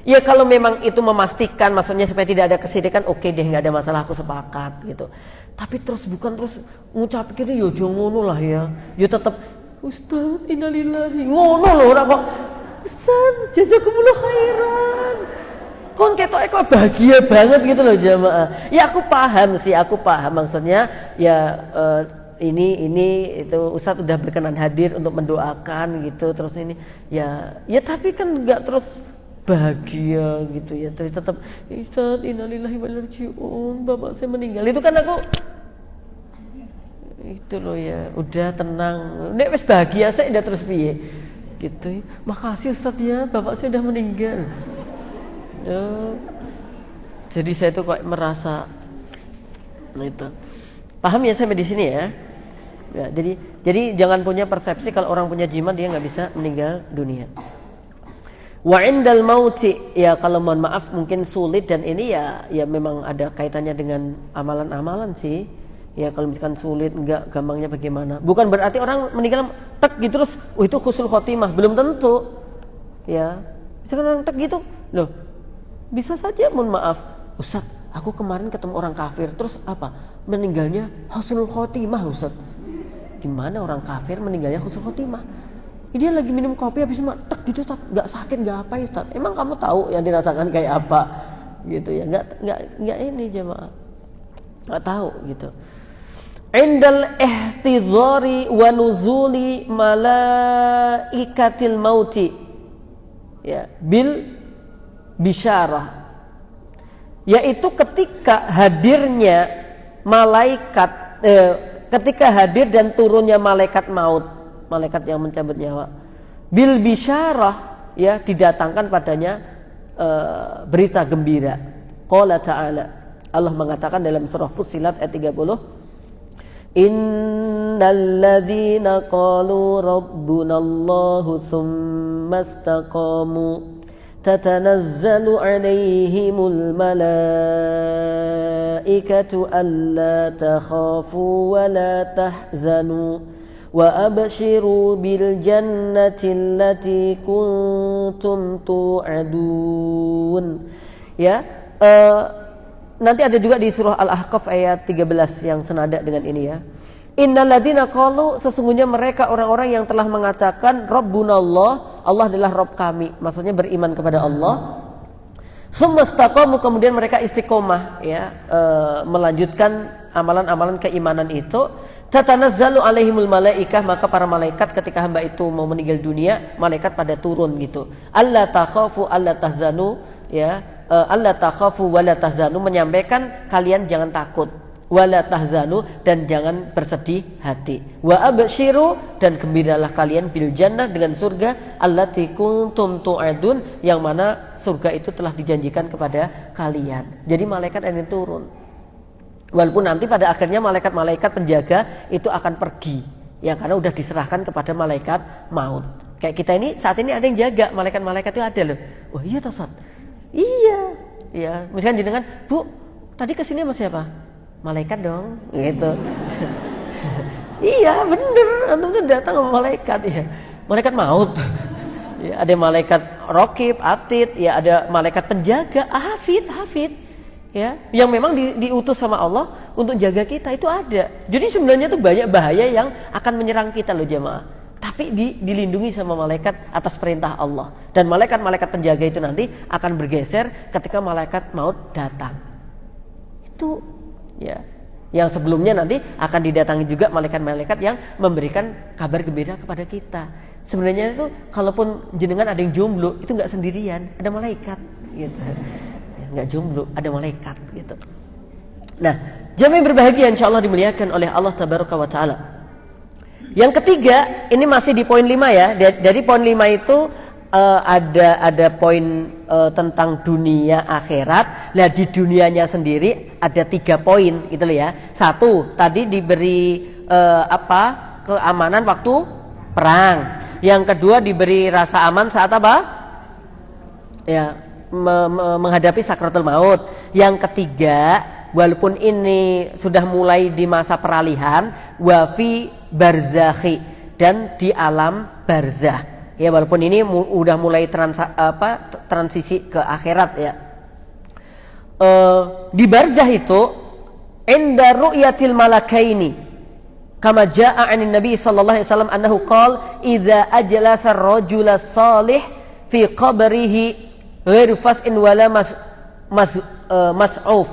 Ya kalau memang itu memastikan, maksudnya supaya tidak ada kesyirikan, oke deh, nggak ada masalah, aku sepakat gitu. Tapi terus bukan terus ngucap kiri, yo ngono lah ya. Yo tetap Ustaz, innalillahi. Ngono loh orang kok. Ustaz, jazakumullah khairan. Kon ketok eko bahagia banget gitu loh jamaah. Ya aku paham sih, aku paham maksudnya ya ini itu Ustaz udah berkenan hadir untuk mendoakan gitu, terus ini ya tapi kan nggak terus bahagia gitu ya, terus tetap Ustaz innalillahi wa inna ilaihi raji'un, bapak saya meninggal. Itu kan aku itu loh ya, udah tenang, nek wis bahagia saya udah terus piye gitu. Makasih Ustaz ya, bapak saya udah meninggal. Jadi saya tuh kok merasa itu. Paham ya sampai di sini ya? Ya, jadi jangan punya persepsi kalau orang punya jimat dia nggak bisa meninggal dunia. Wa indal mauti, ya kalau mohon maaf mungkin sulit, dan ini ya memang ada kaitannya dengan amalan-amalan sih. Ya kalau misalkan sulit, enggak gampangnya bagaimana? Bukan berarti orang meninggal tek gitu terus itu husnul khotimah, belum tentu. Ya. Misalkan orang tek gitu, loh. Bisa saja mohon maaf, Ustaz, aku kemarin ketemu orang kafir terus apa? Meninggalnya husnul khotimah, Ustaz. Gimana orang kafir meninggalnya husnul khotimah? Dia lagi minum kopi habis tek gitu, nggak sakit nggak apa ya Ustaz. Emang kamu tahu yang dirasakan kayak apa gitu ya? Nggak ini jemaah, nggak tahu gitu. Indal ihtidhari wa nuzuli malaikatil mauti, ya bil bisyarah, yaitu ketika hadirnya malaikat, ketika hadir dan turunnya malaikat maut, malaikat yang mencabut nyawa, bil bisyarah, ya didatangkan padanya berita gembira. Qala ta'ala, Allah mengatakan dalam surah Fussilat ayat 30, Innal ladzina qalu rabbunallahu tsumma istaqamu tatanazzalu 'alaihimul malaikatu alla takhafu wa la tahzanu wa abshiru bil jannati allati kuntum tu'adun. Ya, nanti ada juga di surah Al-Ahqaf ayat 13 yang senada dengan ini ya. Innal ladzina qalu, sesungguhnya mereka orang-orang yang telah mengatakan Rabbunallah, Allah adalah Rabb kami, maksudnya beriman kepada Allah. Sumastaqamu, kemudian mereka istiqomah ya, melanjutkan amalan-amalan keimanan itu. Tatanazzalu alaihimul malaikah, maka para malaikat ketika hamba itu mau meninggal dunia, malaikat pada turun gitu. Alla takhafu alla tahzanu, ya, alla takhafu wala tahzanu, menyampaikan kalian jangan takut, wala tahzanu, dan jangan bersedih hati, wa abshiru, dan gembiralah kalian bil jannah, dengan surga, allati kuntum tu'adun, yang mana surga itu telah dijanjikan kepada kalian. Jadi malaikat ini turun. Walaupun nanti pada akhirnya malaikat-malaikat penjaga itu akan pergi, ya karena udah diserahkan kepada malaikat maut. Kayak kita ini saat ini ada yang jaga, malaikat-malaikat itu ada loh. Wah iya toh Ustaz? Iya, ya. Misalkan jenengan, Bu, tadi kesini sama siapa? Malaikat dong, gitu. Iya bener, antum tuh datang sama malaikat ya, malaikat maut. Ya, ada malaikat raqib, atid, ya ada malaikat penjaga, hafid. Ya, yang memang diutus sama Allah untuk jaga kita, itu ada. Jadi sebenarnya tuh banyak bahaya yang akan menyerang kita loh jemaah. Tapi dilindungi sama malaikat atas perintah Allah. Dan malaikat-malaikat penjaga itu nanti akan bergeser ketika malaikat maut datang. Itu ya, yang sebelumnya nanti akan didatangi juga malaikat-malaikat yang memberikan kabar gembira kepada kita. Sebenarnya itu kalaupun jenengan ada yang jomblo, itu nggak sendirian, ada malaikat gitu. Nggak jomblo, ada malaikat gitu. Nah, jamaah yang berbahagia insyaallah dimuliakan oleh Allah tabaraka wa taala. Yang ketiga, ini masih di poin 5 ya. Dari poin 5 itu ada poin tentang dunia akhirat. Nah, di dunianya sendiri ada 3 poin gitu loh ya. 1, tadi diberi keamanan waktu perang. Yang kedua diberi rasa aman saat apa? Ya, menghadapi sakratul maut. Yang ketiga, walaupun ini sudah mulai di masa peralihan, wa fi barzakhi, dan di alam barzah. Ya walaupun ini udah mulai transisi ke akhirat ya. Di barzah itu inda ru'yatil malakaini kama jaa 'anin nabi sallallahu alaihi wasallam annahu qala idza ajlasa ar-rajul salih fi qabrihi ghairu fas'in wala mas'uf.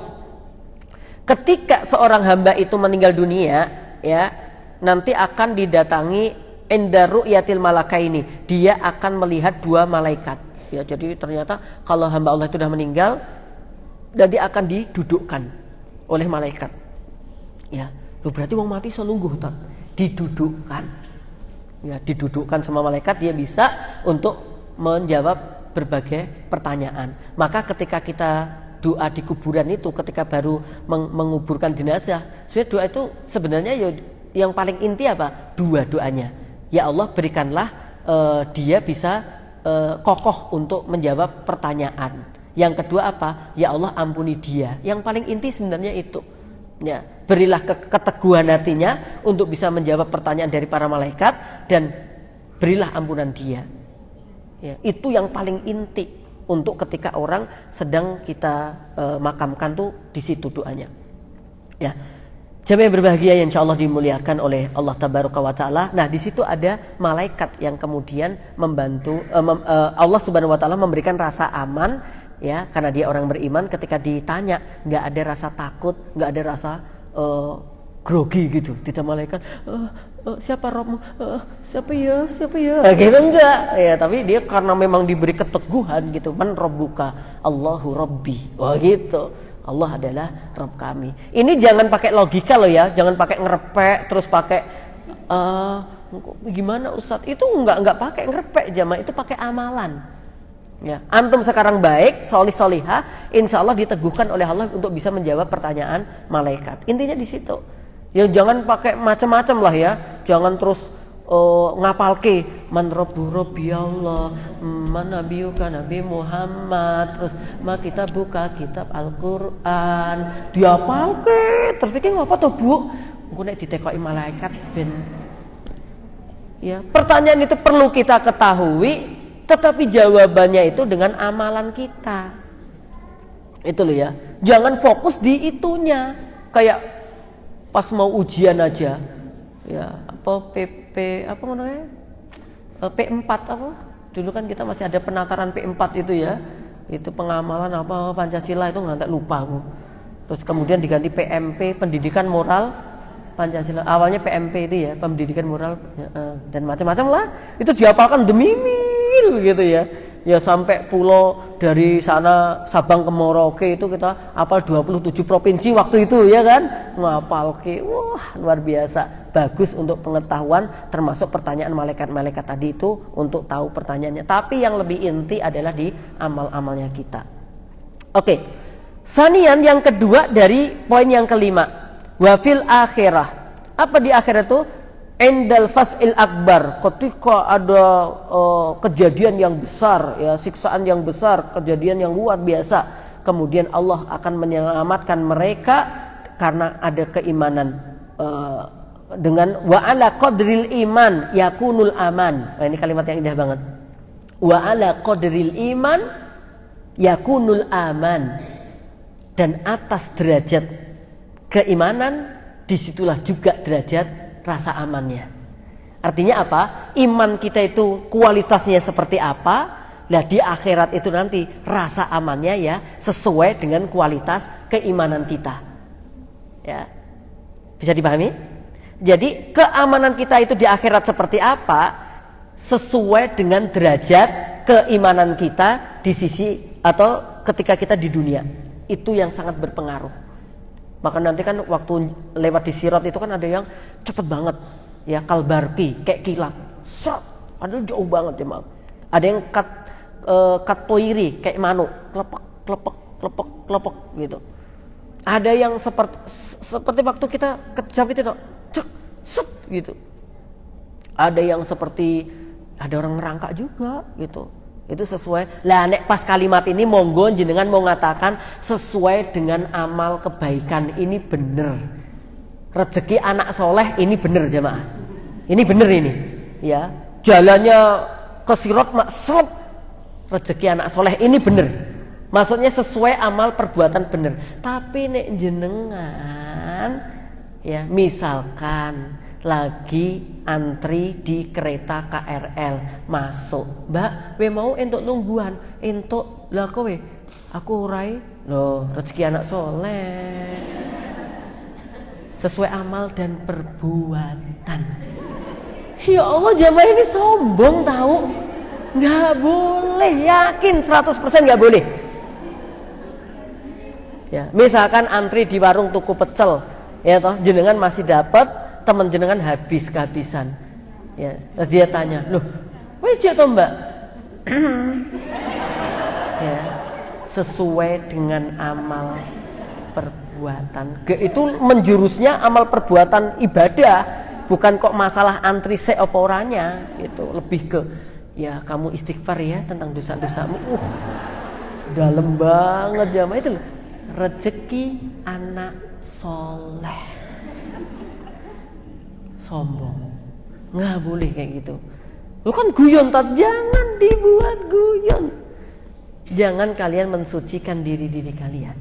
Ketika seorang hamba itu meninggal dunia ya, nanti akan didatangi inda ru'yatil malakaini, dia akan melihat dua malaikat ya. Jadi ternyata kalau hamba Allah itu sudah meninggal dan dia akan didudukkan oleh malaikat ya. Berarti wong mati selungguh tak didudukkan ya, didudukkan sama malaikat, dia bisa untuk menjawab berbagai pertanyaan. Maka ketika kita doa di kuburan itu, ketika baru menguburkan jenazah, sebenarnya doa itu sebenarnya yang paling inti apa? Dua doanya. Ya Allah, berikanlah dia bisa kokoh untuk menjawab pertanyaan. Yang kedua apa? Ya Allah, ampuni dia. Yang paling inti sebenarnya itu. Ya, berilah keteguhan hatinya untuk bisa menjawab pertanyaan dari para malaikat dan berilah ampunan dia. Ya, itu yang paling inti untuk ketika orang sedang kita makamkan tuh di situ doanya. Ya. Jamaah yang berbahagia yang insyaallah dimuliakan oleh Allah Tabaraka wa Ta'ala. Nah, di situ ada malaikat yang kemudian membantu Allah Subhanahu wa Ta'ala memberikan rasa aman ya, karena dia orang beriman. Ketika ditanya nggak ada rasa takut, nggak ada rasa grogi gitu. Tidak malaikat siapa Robmu, siapa ya gitu, enggak ya. Tapi dia karena memang diberi keteguhan gitu, man Rabbuka, Allahu Rabbi, gitu. Allah adalah Rabb kami. Ini jangan pakai logika loh ya, jangan pakai ngerepek terus pakai gimana Ustadz, itu enggak pakai ngerepek jamaah, itu pakai amalan. Ya, antum sekarang baik, solihah, insya Allah diteguhkan oleh Allah untuk bisa menjawab pertanyaan malaikat. Intinya di situ. Ya jangan pakai macam-macam lah ya, jangan terus ngapalke man Rabbi Allah, man nabiyuka Nabi Muhammad, terus kita buka kitab Al-Qur'an, diapalke terus pikir ngapa tuh Bu? Engko nek ditekoki malaikat ben. Ya, pertanyaan itu perlu kita ketahui, tetapi jawabannya itu dengan amalan kita. Itu loh ya. Jangan fokus di itunya. Kayak pas mau ujian aja. Ya, apa namanya? P4 apa? Dulu kan kita masih ada penataran P4 itu ya. Itu pengamalan apa Pancasila itu nggak lupa aku. Terus kemudian diganti PMP, pendidikan moral Pancasila. Awalnya PMP itu ya, pendidikan moral ya, dan macam-macam lah. Itu dihafalkan demi mil gitu ya. Ya sampai pulau dari sana Sabang ke Merauke itu kita hafal 27 provinsi waktu itu ya kan. Ngapal ke, wah luar biasa. Bagus untuk pengetahuan, termasuk pertanyaan malaikat-malaikat tadi itu untuk tahu pertanyaannya. Tapi yang lebih inti adalah di amal-amalnya kita. Oke. Sanian yang kedua dari poin yang kelima. Wa fil akhirah. Apa di akhirat itu? Indal fas'il akbar, ketika ada kejadian yang besar ya, siksaan yang besar, kejadian yang luar biasa, kemudian Allah akan menyelamatkan mereka karena ada keimanan dengan wa ala qadril iman yakunul aman. Nah, ini kalimat yang indah banget. Wa ala qadril iman yakunul aman. Dan atas derajat keimanan disitulah juga derajat rasa amannya. Artinya apa? Iman kita itu kualitasnya seperti apa? Nah di akhirat itu nanti rasa amannya ya sesuai dengan kualitas keimanan kita. Ya, bisa dipahami? Jadi keamanan kita itu di akhirat seperti apa? Sesuai dengan derajat keimanan kita di sisi atau ketika kita di dunia. Itu yang sangat berpengaruh. Maka nanti kan waktu lewat di sirat itu kan ada yang cepet banget ya, kalbarki kayak kilat, set, ada jauh banget ya maaf. Ada yang katoiri kayak manu, klepek gitu. Ada yang seperti waktu kita kejam itu, cek, set gitu. Ada yang seperti ada orang ngerangkak juga gitu. Itu sesuai. Lah nek pas kalimat ini monggo jenengan mau ngatakan sesuai dengan amal kebaikan ini bener. Rezeki anak soleh ini bener jemaah. Ini bener ini. Ya, jalannya ke sirot maksud rezeki anak soleh ini bener. Maksudnya sesuai amal perbuatan bener. Tapi nek jenengan ya misalkan lagi antri di kereta KRL masuk, Mbak, we mau entuk nungguan, entuk lah kowe. Aku urai, loh rezeki anak soleh. Sesuai amal dan perbuatan. Ya Allah, jamaah ini sombong tahu. Nggak boleh, yakin 100% nggak boleh. Ya, misalkan antri di warung tuku pecel, ya toh, jenengan masih dapat, teman jenengan habis kehabisan. Ya, terus dia tanya, loh, wajib toh Mbak? Ya, sesuai dengan amal perbuatan. Itu menjurusnya amal perbuatan ibadah, bukan kok masalah antri se apa orangnya. Itu lebih ke ya kamu istighfar ya tentang dosa-dosamu. Dalam banget jamaah itu loh. Rezeki anak soleh. Sombong, nggak boleh kayak gitu. Lu kan guyon, jangan dibuat guyon. Jangan kalian mensucikan diri kalian.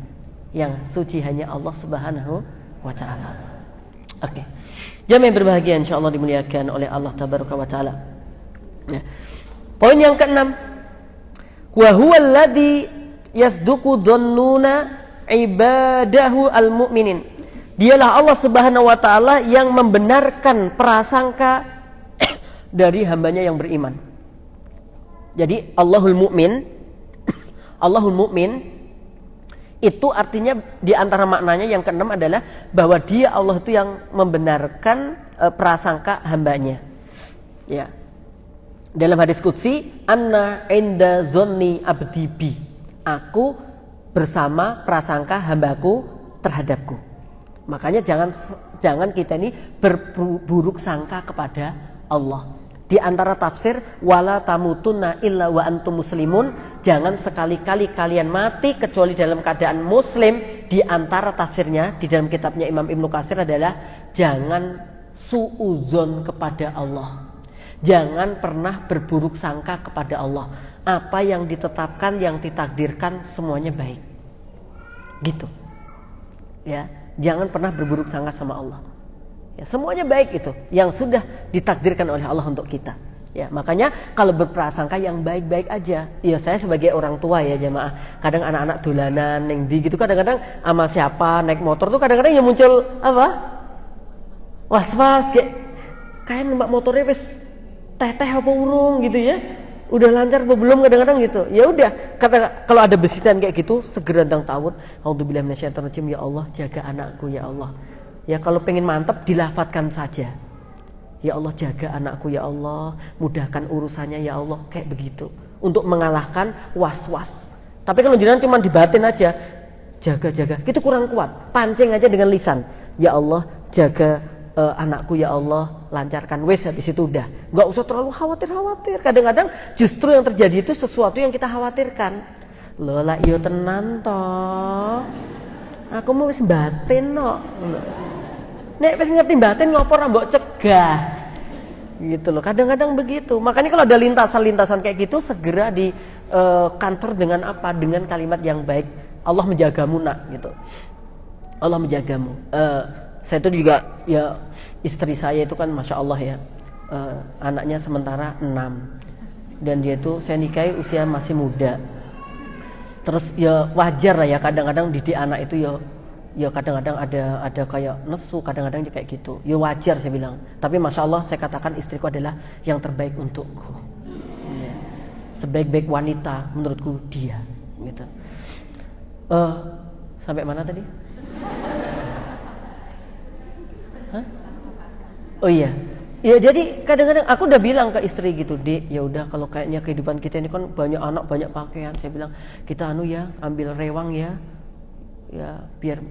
Yang suci hanya Allah Subhanahu wa Ta'ala. Oke. Jamaah yang berbahagia, insyaallah dimuliakan oleh Allah Tabaraka wa Ta'ala. Ya. Poin yang keenam, wa huwa alladhi yasduqu dhannuna ibadahu al-mu'minin. Dialah Allah Subhanahu wa Ta'ala yang membenarkan prasangka dari hambanya yang beriman. Jadi Allahul Mu'min, Allahul Mu'min itu artinya di antara maknanya yang keenam adalah bahwa dia Allah itu yang membenarkan prasangka hambanya. Ya. Dalam hadis qudsi, anna inda zonni abdi bi. Aku bersama prasangka hambaku terhadapku. Makanya jangan kita ini berburuk sangka kepada Allah. Di antara tafsir wala tamutunna illa wa antum muslimun, jangan sekali-kali kalian mati kecuali dalam keadaan muslim. Di antara tafsirnya di dalam kitabnya Imam Ibnu Katsir adalah jangan suudzon kepada Allah. Jangan pernah berburuk sangka kepada Allah. Apa yang ditetapkan, yang ditakdirkan semuanya baik. Gitu. Ya, jangan pernah berburuk sangka sama Allah. Ya, semuanya baik itu yang sudah ditakdirkan oleh Allah untuk kita. Ya, makanya kalau berprasangka yang baik-baik aja. Ya, saya sebagai orang tua ya jamaah, kadang anak-anak dolanan yang di gitu kadang-kadang sama siapa naik motor tuh kadang-kadang yang muncul apa? Was-was kayak numpak motornya wis teh apa urung gitu ya. Udah lancar apa belum kadang-kadang gitu. Ya udah, kata kalau ada bisikan kayak gitu segera ndang tawud, auzubillahi minasyaitonir rajim, ya Allah jaga anakku ya Allah. Ya kalau pengen mantap dilafatkan saja. Ya Allah jaga anakku ya Allah, mudahkan urusannya ya Allah, kayak begitu. Untuk mengalahkan was-was. Tapi kalau jangan cuma dibatin aja, jaga-jaga, itu kurang kuat. Pancing aja dengan lisan. Ya Allah jaga anakku ya Allah, lancarkan, wes habis itu udah. Nggak usah terlalu khawatir. Kadang-kadang justru yang terjadi itu sesuatu yang kita khawatirkan. Loh lah iyo tenan toh. Aku mau wis batin no. Nek wis ngerti batin ngopo ra mbok cegah. Gitu loh. Kadang-kadang begitu. Makanya kalau ada lintasan-lintasan kayak gitu segera di kantor dengan apa? Dengan kalimat yang baik. Allah menjagamu nak gitu. Allah menjagamu. Saya itu juga ya istri saya itu kan masya Allah ya anaknya sementara 6 dan dia itu saya nikahi usia masih muda. Terus ya wajar lah ya kadang-kadang didik anak itu ya kadang-kadang ada kayak nesu, kadang-kadang kayak gitu. Ya wajar saya bilang. Tapi masya Allah saya katakan istriku adalah yang terbaik untukku. Ya. Sebaik-baik wanita menurutku dia. Gitu. Sampai mana tadi? Hah? Oh iya. Ya jadi kadang-kadang aku udah bilang ke istri gitu, Dek, ya udah kalau kayaknya kehidupan kita ini kan banyak anak, banyak pakaian. Saya bilang, kita ya, ambil rewang ya. Ya, biar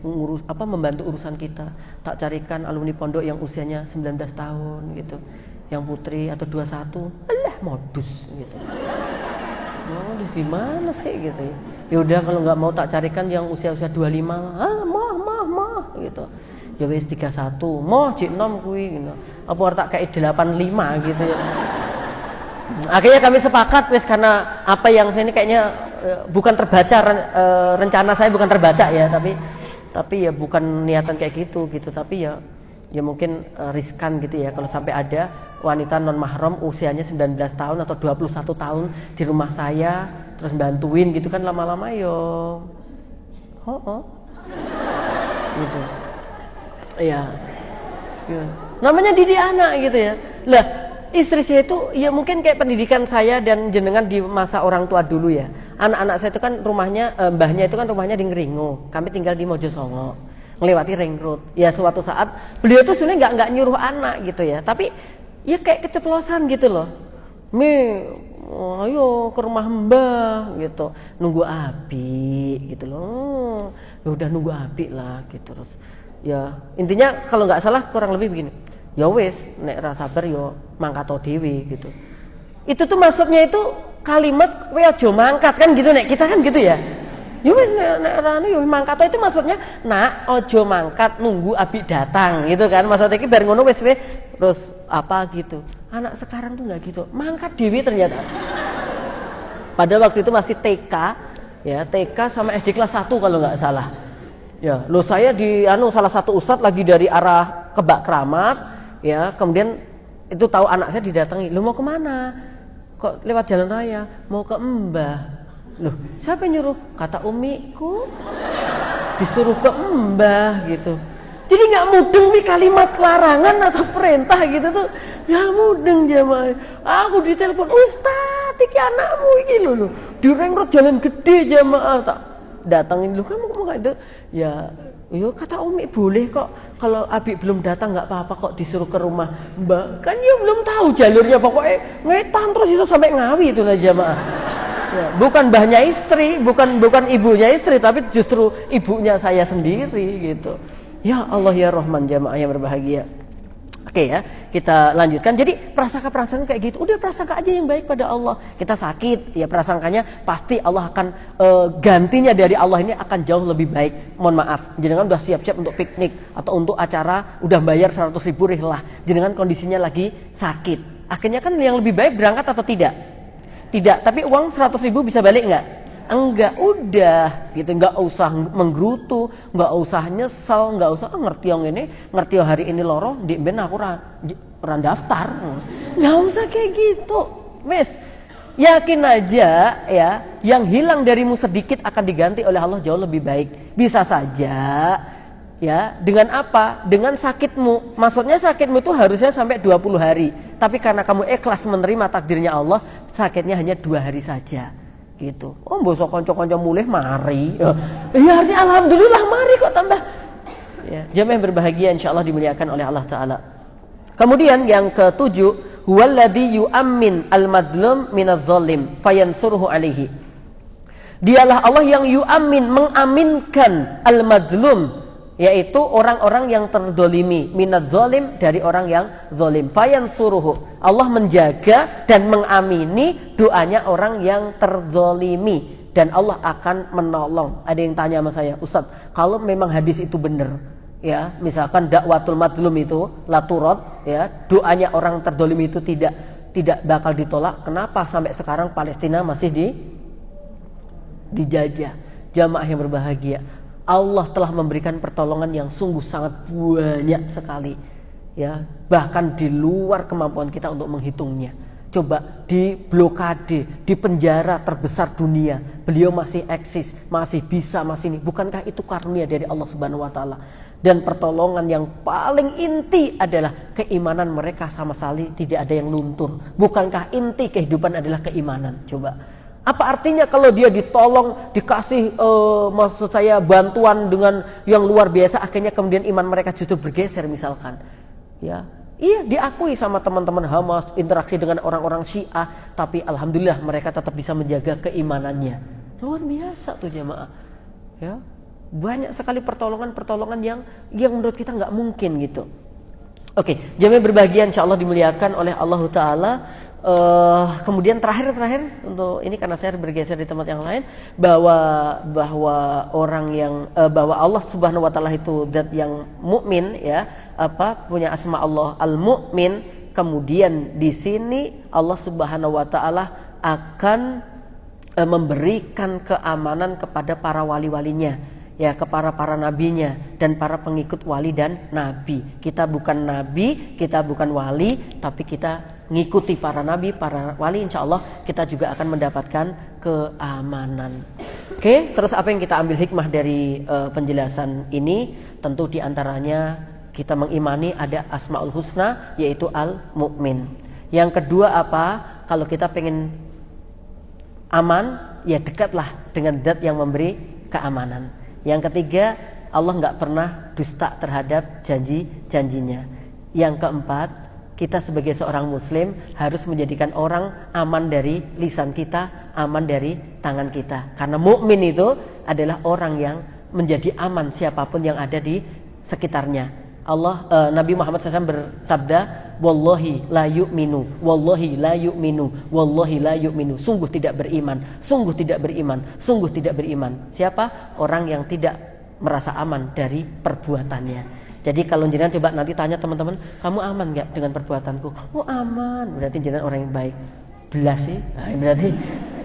membantu urusan kita. Tak carikan alumni pondok yang usianya 19 tahun gitu. Yang putri atau 21. Alah, modus gitu. Modus di mana sih gitu ya. Ya udah kalau enggak mau tak carikan yang usia-usia 25. Ah, mah gitu. Ya wis 31, moh cik nom kuwi gitu. Apa tak kayak 85 gitu ya. Akhirnya kami sepakat wes, karena apa yang saya ini kayaknya bukan terbaca, rencana saya bukan terbaca ya, tapi ya bukan niatan kayak gitu, tapi ya mungkin riskan gitu ya kalau sampai ada wanita non mahram usianya 19 tahun atau 21 tahun di rumah saya terus bantuin gitu kan, lama-lama gitu ya, namanya didik anak gitu ya. Lah istri saya itu ya mungkin kayak pendidikan saya dan jenengan di masa orang tua dulu ya. Anak-anak saya itu kan rumahnya, mbahnya itu kan rumahnya di Ngeringo, kami tinggal di Mojosongo, ngelewati ring road. Ya suatu saat beliau tuh sebenarnya nggak nyuruh anak gitu ya, tapi ya kayak keceplosan gitu loh. Ayo ke rumah mbah gitu, nunggu api gitu loh. Ya udah nunggu api lah gitu. Terus ya intinya kalau nggak salah kurang lebih begini. Ya wis nek ra sabar yo mangkat dhewe gitu. Itu tuh maksudnya itu kalimat kowe aja mangkat kan gitu, nek kita kan gitu ya. Ya wis nek ra yo mangkat itu maksudnya nak aja mangkat nunggu abi datang gitu kan. Maksudnya iki bar ngono wis terus apa gitu. Anak sekarang tuh enggak gitu. Mangkat dhewe ternyata. Pada waktu itu masih TK ya, TK sama SD kelas 1 kalau nggak salah. Ya, lo saya di salah satu ustadz lagi dari arah Kebak Keramat ya, kemudian itu tahu anak saya didatangi, lo mau kemana? Kok lewat jalan raya? Mau ke Mbah. Loh, siapa yang nyuruh? Kata umiku disuruh ke Mbah gitu. Jadi nggak mudeng nih kalimat larangan atau perintah gitu tuh, ya mudeng jamaah. Aku ditelepon, Ustaz, iki anakmu iki lho, di ring road jalan gede jamaah, tak datangin lu, kamu nggak itu ya. Yo kata Umi boleh kok, kalau Abi belum datang nggak apa-apa kok disuruh ke rumah Mbak, kan ya belum tahu jalurnya, pokoknya ngetan terus iso sampai Ngawi itu lah jamaah. Ya, bukan mbahnya istri, bukan ibunya istri, tapi justru ibunya saya sendiri gitu. Ya Allah ya Rahman, jamaah yang berbahagia. Oke ya, kita lanjutkan. Jadi prasangka kayak gitu, udah prasangka aja yang baik pada Allah. Kita sakit, ya prasangkanya pasti Allah akan gantinya dari Allah ini akan jauh lebih baik. Mohon maaf, jenengan udah siap-siap untuk piknik atau untuk acara, udah bayar 100.000 rihlah, jenengan kondisinya lagi sakit. Akhirnya kan yang lebih baik berangkat atau tidak? Tidak, tapi uang 100.000 bisa balik nggak? Enggak, udah gitu, nggak usah menggerutu, nggak usah nyesel, nggak usah ngerti yang ini, ngerti yang hari ini loro di ben aku ran daftar, nggak usah kayak gitu, wes yakin aja ya, yang hilang darimu sedikit akan diganti oleh Allah jauh lebih baik. Bisa saja ya, dengan apa? Dengan sakitmu. Maksudnya sakitmu itu harusnya sampai 20 hari, tapi karena kamu ikhlas menerima takdirnya Allah, sakitnya hanya 2 hari saja gitu. Oh bosok konco-konco mulih mari ya sih, alhamdulillah mari kok tambah ya. Jamaah yang berbahagia insyaallah dimuliakan oleh Allah Ta'ala. Kemudian yang ketujuh, huwaladzi yu'ammin al-madlum minadz-dzalim fayansuruhu alaihi. Dialah Allah yang yu'ammin, mengaminkan al-madlum, yaitu orang-orang yang terdolimi, minadz-dzalim, dari orang yang zalim. Fayansuruhu, Allah menjaga dan mengamini doanya orang yang terzolimi, dan Allah akan menolong. Ada yang tanya sama saya, Ustaz, kalau memang hadis itu benar ya, misalkan dakwatul madlum itu la turad ya, doanya orang terdolimi itu tidak bakal ditolak, kenapa sampai sekarang Palestina masih dijajah? Jamaah yang berbahagia, Allah telah memberikan pertolongan yang sungguh sangat banyak sekali ya, bahkan di luar kemampuan kita untuk menghitungnya. Coba di blokade, di penjara terbesar dunia, beliau masih eksis, masih bisa, masih ini. Bukankah itu karunia dari Allah Subhanahu wa taala? Dan pertolongan yang paling inti adalah keimanan mereka sama sekali tidak ada yang luntur. Bukankah inti kehidupan adalah keimanan? Coba. Apa artinya kalau dia ditolong, dikasih maksud saya bantuan dengan yang luar biasa, akhirnya kemudian iman mereka justru bergeser misalkan. Ya, iya diakui sama teman-teman Hamas, interaksi dengan orang-orang Syiah, tapi alhamdulillah mereka tetap bisa menjaga keimanannya. Luar biasa tuh jamaah. Ya, banyak sekali pertolongan yang menurut kita nggak mungkin gitu. Oke, jamaah berbahagia insyaallah dimuliakan oleh Allah Ta'ala. Kemudian terakhir untuk ini, karena saya bergeser di tempat yang lain, bahwa orang yang bahwa Allah Subhanahu wa taala itu zat yang mukmin ya, punya asma Allah al-mukmin, kemudian di sini Allah Subhanahu wa taala akan memberikan keamanan kepada para wali-walinya, ya, kepada para nabinya dan para pengikut wali dan nabi. Kita bukan nabi, kita bukan wali, tapi kita ngikuti para nabi, para wali, insya Allah kita juga akan mendapatkan keamanan. Oke, terus apa yang kita ambil hikmah dari penjelasan ini? Tentu diantaranya kita mengimani ada Asmaul Husna, yaitu Al-Mu'min. Yang kedua apa? Kalau kita pengen aman, ya dekatlah dengan zat yang memberi keamanan. Yang ketiga, Allah nggak pernah dusta terhadap janji-janjinya. Yang keempat, kita sebagai seorang muslim harus menjadikan orang aman dari lisan kita, aman dari tangan kita. Karena mukmin itu adalah orang yang menjadi aman siapapun yang ada di sekitarnya. Nabi Muhammad SAW bersabda, wallahi la yu'minu, wallahi la yu'minu, wallahi la yu'minu. Sungguh tidak beriman, sungguh tidak beriman, sungguh tidak beriman. Siapa? Orang yang tidak merasa aman dari perbuatannya. Jadi kalau jenengan coba nanti tanya teman-teman, kamu aman gak dengan perbuatanku? Oh aman, berarti jenengan orang yang baik. Belas sih, berarti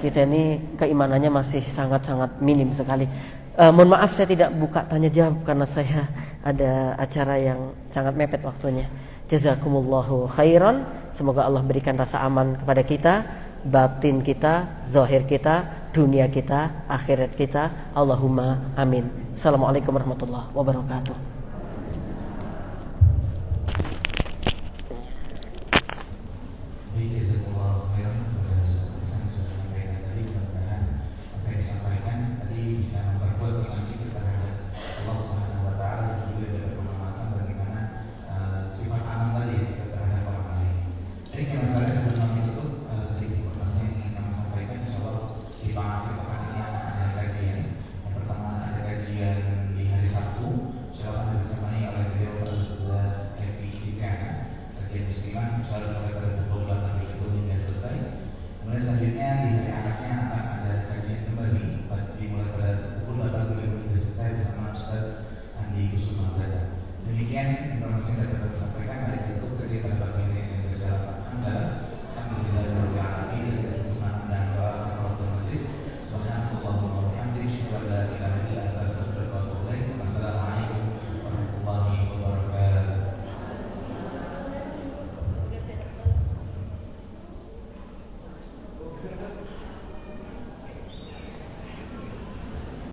kita ini keimanannya masih sangat-sangat minim sekali. Mohon maaf saya tidak buka tanya jawab karena saya ada acara yang sangat mepet waktunya. Jazakumullahu khairan. Semoga Allah berikan rasa aman kepada kita, batin kita, zahir kita, dunia kita, akhirat kita. Allahumma amin. Assalamualaikum warahmatullahi wabarakatuh.